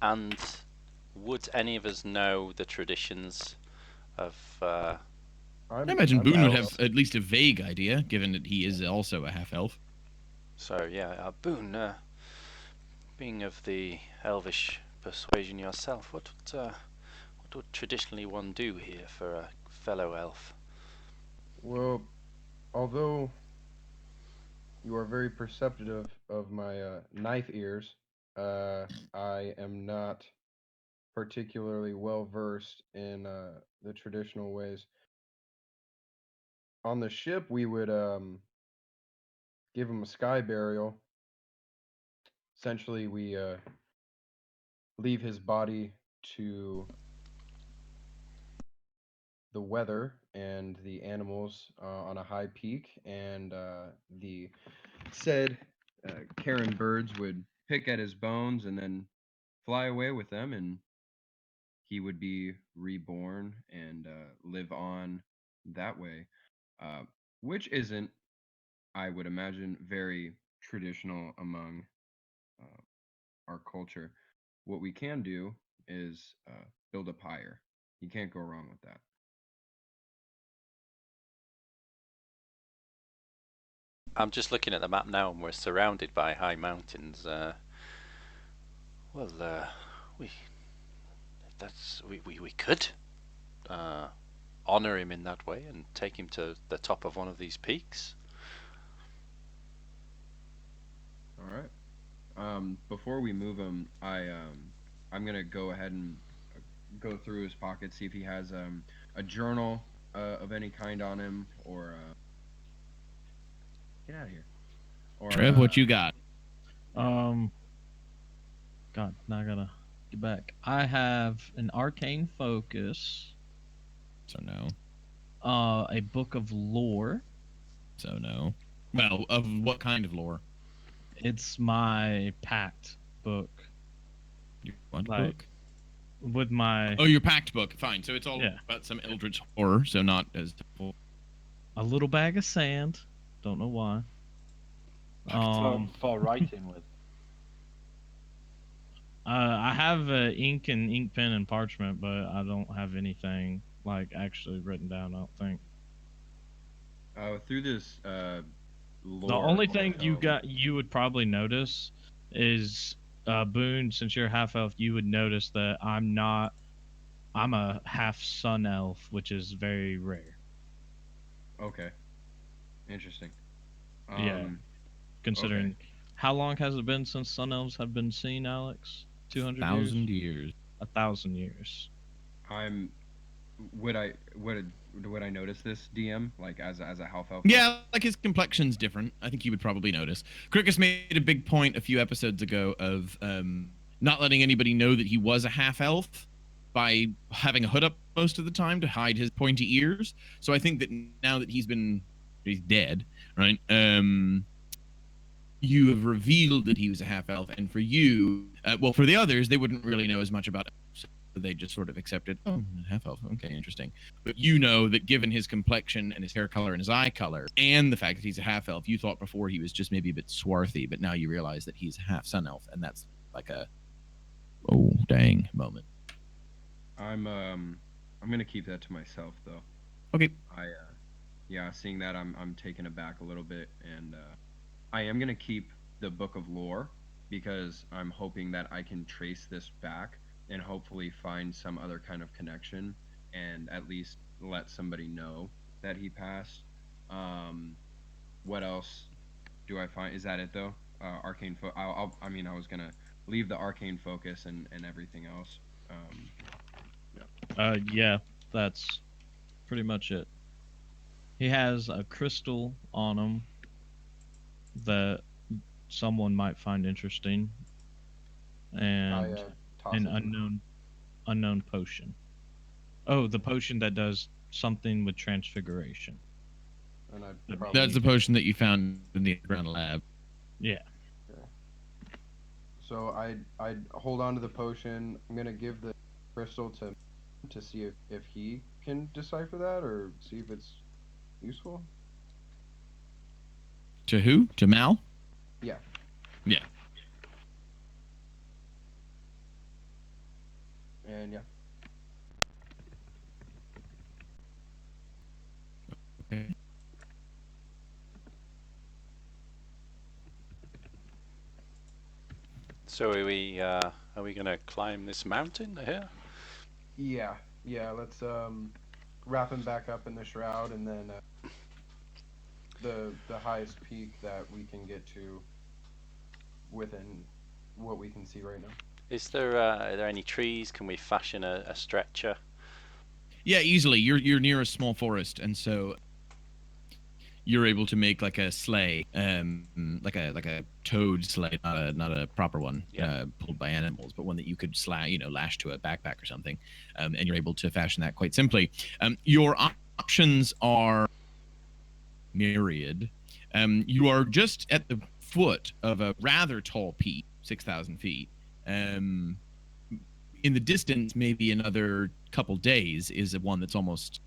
And would any of us know the traditions of? I imagine Boone would elf. have at least a vague idea, given that he is also a half elf. So yeah, Boone, being of the elvish persuasion yourself, what would traditionally one do here for a fellow elf? Well, although you are very perceptive of my knife ears, I am not particularly well versed in the traditional ways. On the ship, we would give him a sky burial. Essentially, we leave his body to the weather and the animals on a high peak, and the said Karen birds would pick at his bones and then fly away with them, and he would be reborn and live on that way, uh, which isn't, I would imagine, very traditional among uh, our culture. What we can do is build a pyre. You can't go wrong with that. I'm just looking at the map now, and we're surrounded by high mountains. We we could honor him in that way and take him to the top of one of these peaks. All right. Before we move him, I'm gonna go ahead and go through his pockets, see if he has a journal of any kind on him, or get out of here, or Trev, what you got? Um, God, now I gotta get back. I have an arcane focus, So no. a book of lore. So no. Well, of what kind of lore? It's my pact book, Your what like book? with my Oh, your pact book. Fine. So it's all Yeah. about some eldritch horror. So not as helpful. a little bag of sand. Don't know why. For writing with. I have ink and ink pen and parchment, but I don't have anything like actually written down. I don't think. Through this The lore. only thing you would probably notice is Boone, since you're half elf, you would notice that I'm a half sun elf, which is very rare. Okay. Interesting. Yeah, Okay. considering how long has it been since sun elves have been seen, Alex? 200 years? 1,000 years. 1,000 years. I'm. Would I notice this DM like as a half elf? Yeah, like his complexion's different. I think you would probably notice. Cricus made a big point a few episodes ago of not letting anybody know that he was a half elf by having a hood up most of the time to hide his pointy ears. So I think that now that he's dead, right? You have revealed that he was a half elf, and for you, well, for the others, they wouldn't really know as much about it. So they just sort of accepted, oh, half elf, okay, interesting. But you know that given his complexion and his hair color and his eye color, and the fact that he's a half elf, you thought before he was just maybe a bit swarthy, but now you realize that he's a half sun elf, and that's like a oh dang moment. I'm gonna keep that to myself though. Okay. Yeah, seeing that I'm taken aback a little bit, and I am gonna keep the book of lore because I'm hoping that I can trace this back and hopefully find some other kind of connection and at least let somebody know that he passed. What else do I find? Is that it though? Arcane I mean, I was gonna leave the arcane focus and everything else. Yeah, that's pretty much it. He has a crystal on him that someone might find interesting, and Toss an it to me. unknown potion. Oh, the potion that does something with transfiguration. And I'd That probably That's the potion that you found in the underground lab. Yeah. Okay. So I'd hold on to the potion. I'm gonna give the crystal to see if he can decipher that or see if it's useful. To who? To Mal? Yeah. Yeah. And yeah. Okay. So are we gonna climb this mountain here? Yeah. Yeah. Let's wrap him back up in the shroud, and then the highest peak that we can get to within what we can see right now. Is there are there any trees? Can we fashion a stretcher? Yeah, easily. You're near a small forest, and so you're able to make like a sleigh, like a toad sleigh, not a proper one, Yeah. pulled by animals, but one that you could lash to a backpack or something, and you're able to fashion that quite simply. Your options are myriad. You are just at the foot of a rather tall peak, 6,000 feet. In the distance, maybe another couple days is one that's almost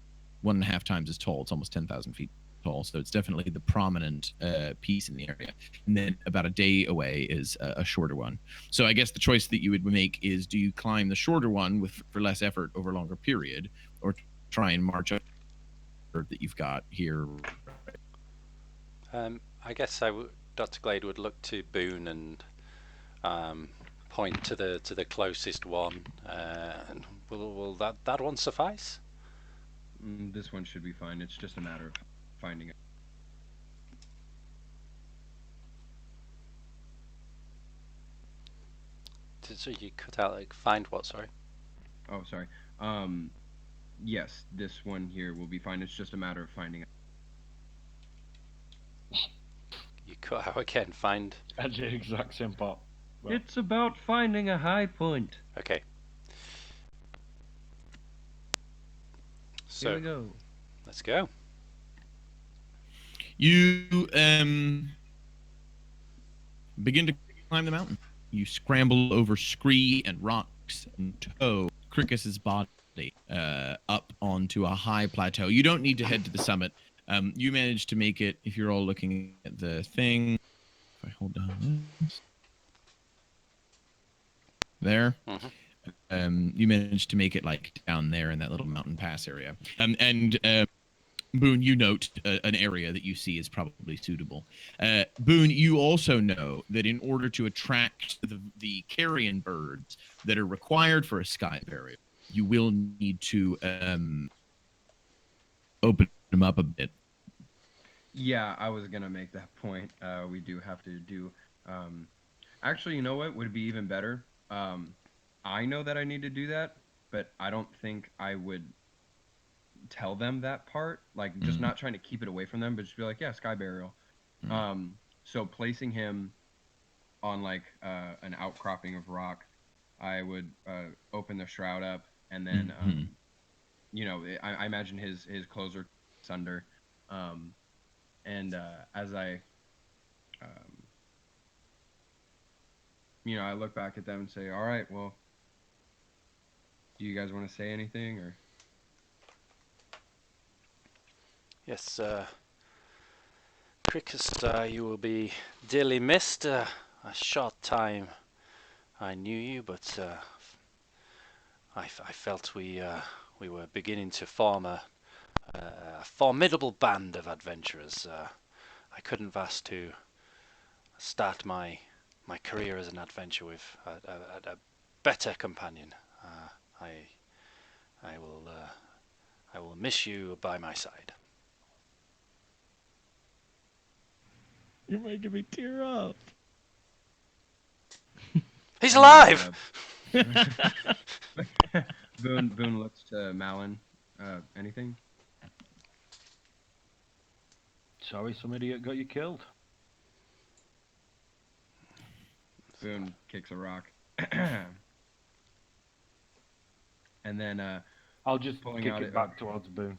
1.5 times as tall. It's almost 10,000 feet tall. So it's definitely the prominent piece in the area. And then about a day away is a shorter one. So I guess the choice that you would make is, do you climb the shorter one for less effort over a longer period, or try and march up that you've got here? I guess Dr. Glade would look to Boone and point to the closest one. And will that one suffice? This one should be fine. It's just a matter of finding it. So you cut out like find what? Sorry. Oh, sorry. Yes, this one here will be fine. It's just a matter of finding it. You Wow, again, find. At the exact same part. Well, It's about finding a high point. Okay. Here we So go. let's go. You begin to climb the mountain. You scramble over scree and rocks and tow Cricus's body up onto a high plateau. You don't need to head to the summit. You manage to make it, if you're all looking at the thing. If I hold down this. There. You managed to make it like down there in that little mountain pass area. Boone, you note an area that you see is probably suitable. Boone, you also know that in order to attract the carrion birds that are required for a sky burial, you will need to open them up a bit. Yeah, I was gonna make that point. We do have to do. Actually, you know what would be even better? I know that I need to do that, but I don't think I would tell them that part. Like, just not trying to keep it away from them, but just be like, yeah, sky burial. So placing him on like an outcropping of rock, I would open the shroud up, and then you know, I imagine his clothes are asunder, and as I you know, I look back at them and say, all right, well, do you guys want to say anything, or? Yes, Cricus, you will be dearly missed. A short time I knew you, but I felt we were beginning to form a formidable band of adventurers. I couldn't ask to start my career as an adventurer with a better companion. I will miss you by my side. You're making me tear up. He's And alive! Boone looks to Malin. Anything? sorry, some idiot got you killed. Boone kicks a rock. And then I'll just pulling kick out it back towards Boone.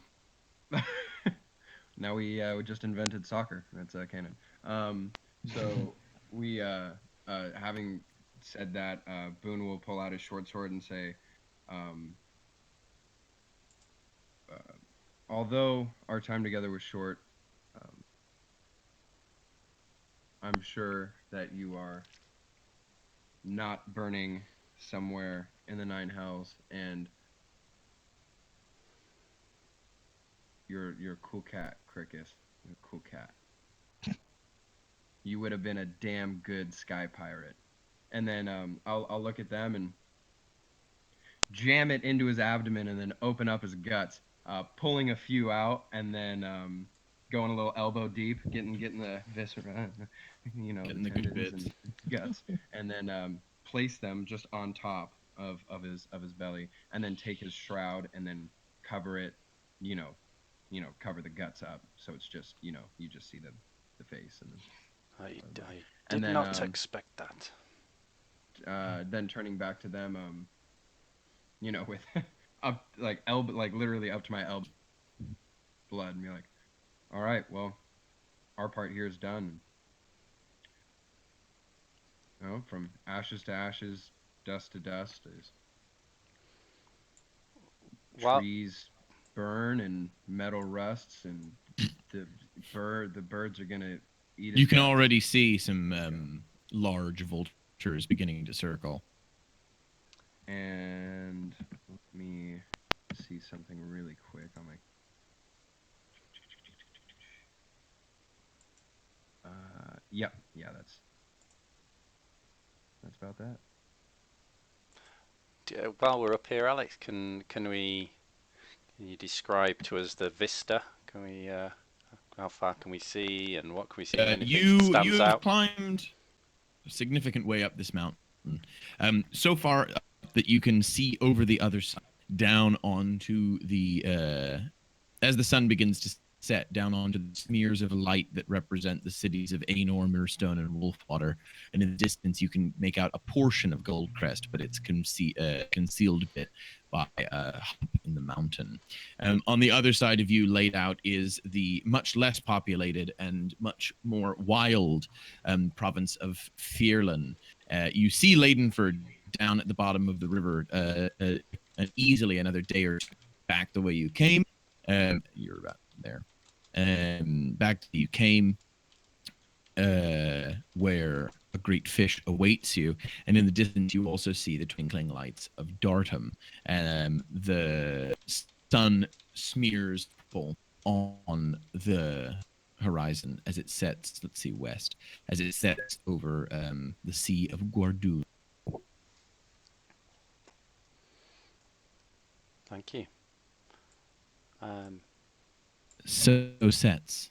now we just invented soccer. That's canon. So we having said that, Boone will pull out his short sword and say, although our time together was short, I'm sure that you are not burning somewhere in the Nine Hells, and you're a cool cat, Cricus. You're a cool cat. You would have been a damn good sky pirate. And then I'll look at them and jam it into his abdomen, and then open up his guts, pulling a few out, and then going a little elbow deep, getting the viscera, you know, Getting the good tendons bits. and guts, and then place them just on top of his belly, and then take his shroud and then cover it, you know, cover the guts up, so it's just, you know, you just see the face, and then I and did then, not expect that. then turning back to them, you know, with up like elbow, like literally up to my elbow, blood, and be like, all right, well, our part here is done. You know, from ashes to ashes, dust to dust, as Well, trees burn and metal rusts, and the birds are gonna eat. You can already see some large vultures beginning to circle. And let me see something really quick on my. Yep, yeah, that's about that. while we're up here, Alex, can you describe to us the vista? Can we how far can we see, and what can we see? Anything You stands have out? climbed a significant way up this mountain. So far up that you can see over the other side, down onto the as the sun begins to set down onto the smears of light that represent the cities of Aenor, Mirstone, and Wolfwater. And in the distance, you can make out a portion of Goldcrest, but it's concealed a bit by a hump in the mountain. On the other side of you, laid out, is the much less populated and much more wild province of Fearlan. You see Leidenford down at the bottom of the river, easily another day or two back the way you came. You're about there. Back to you came, where a great fish awaits you, and in the distance you also see the twinkling lights of Dartham. The sun smears purple on the horizon as it sets, let's see, west, as it sets over the Sea of Guardu. Thank you. So sets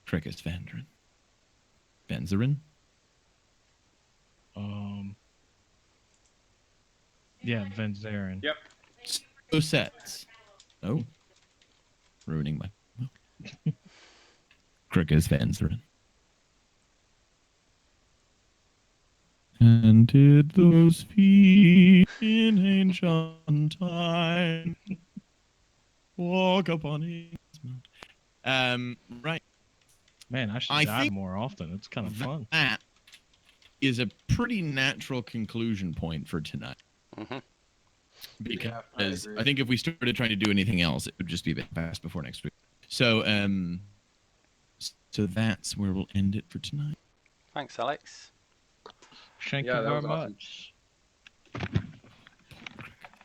Trickus Vandrin. Benzerin? Yeah, Venzarin. Yep. So sets. Oh. Ruining my... Trickus Vandrin. And did those feet in ancient time walk upon his mount? Right. Man, I should I dive think more often. It's kind of fun. that is a pretty natural conclusion point for tonight. Mm-hmm. Because agree. I think if we started trying to do anything else, it would just be a bit fast before next week. So, so that's where we'll end it for tonight. Thanks, Alex. Thank Yeah, you that very was awesome.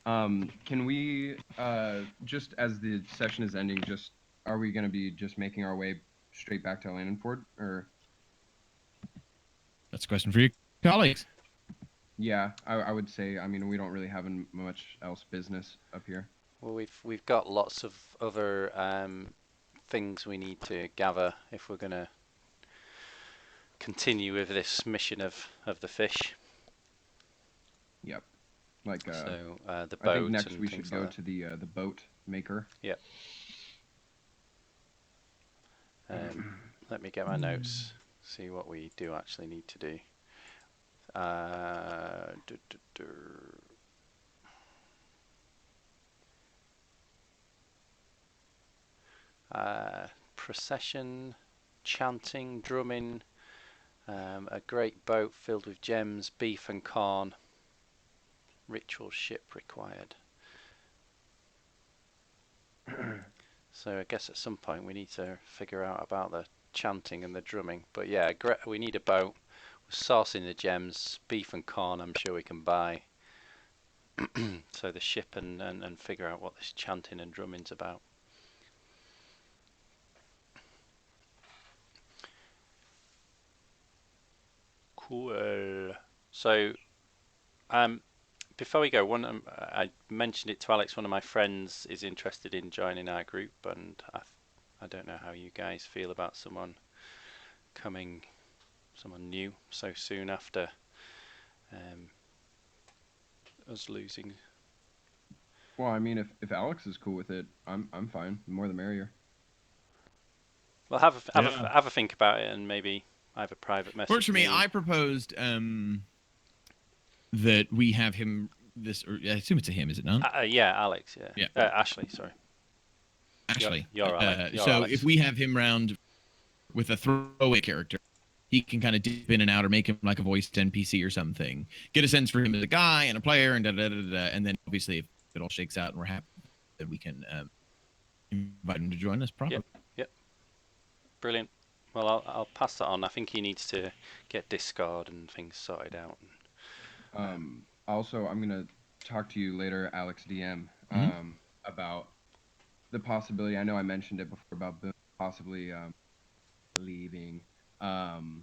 much. Can we just as the session is ending, just are we going to be just making our way straight back to Landenford, or? That's a question for you, colleagues. Yeah, I would say. I mean, we don't really have much else business up here. Well, we've got lots of other things we need to gather if we're going to continue with this mission of the fish. Yep. Like So the I think boat next and we things should go like to the boat maker. Yep. Let me get my notes. See what we do actually need to do. Procession, chanting, drumming, a great boat filled with gems, beef and corn. Ritual ship required. So I guess at some point we need to figure out about the chanting and the drumming. But yeah, we need a boat. We're sourcing the gems, beef and corn I'm sure we can buy. So the ship and figure out what this chanting and drumming's about. Cool. So before we go, I mentioned it to Alex. One of my friends is interested in joining our group, and I don't know how you guys feel about someone new so soon after us losing. Well, I mean, if Alex is cool with it, I'm fine. The more the merrier. Well, have a think about it, and maybe I have a private message. Works for me. I proposed that we have him or I assume it's a him, is it not? Yeah, Alex. Yeah. Ashley. Sorry. Ashley. You're Alex. So Alex. if we have him round with a throwaway character, he can kind of dip in and out or make him like a voiced NPC or something. Get a sense for him as a guy and a player and and then obviously if it all shakes out and we're happy, then we can invite him to join us properly. Yep. Brilliant. Well, I'll pass that on. I think he needs to get Discord and things sorted out. Also, I'm gonna talk to you later, Alex DM, about the possibility. I know I mentioned it before about Boone possibly leaving, and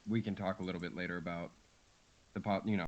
we can talk a little bit later about the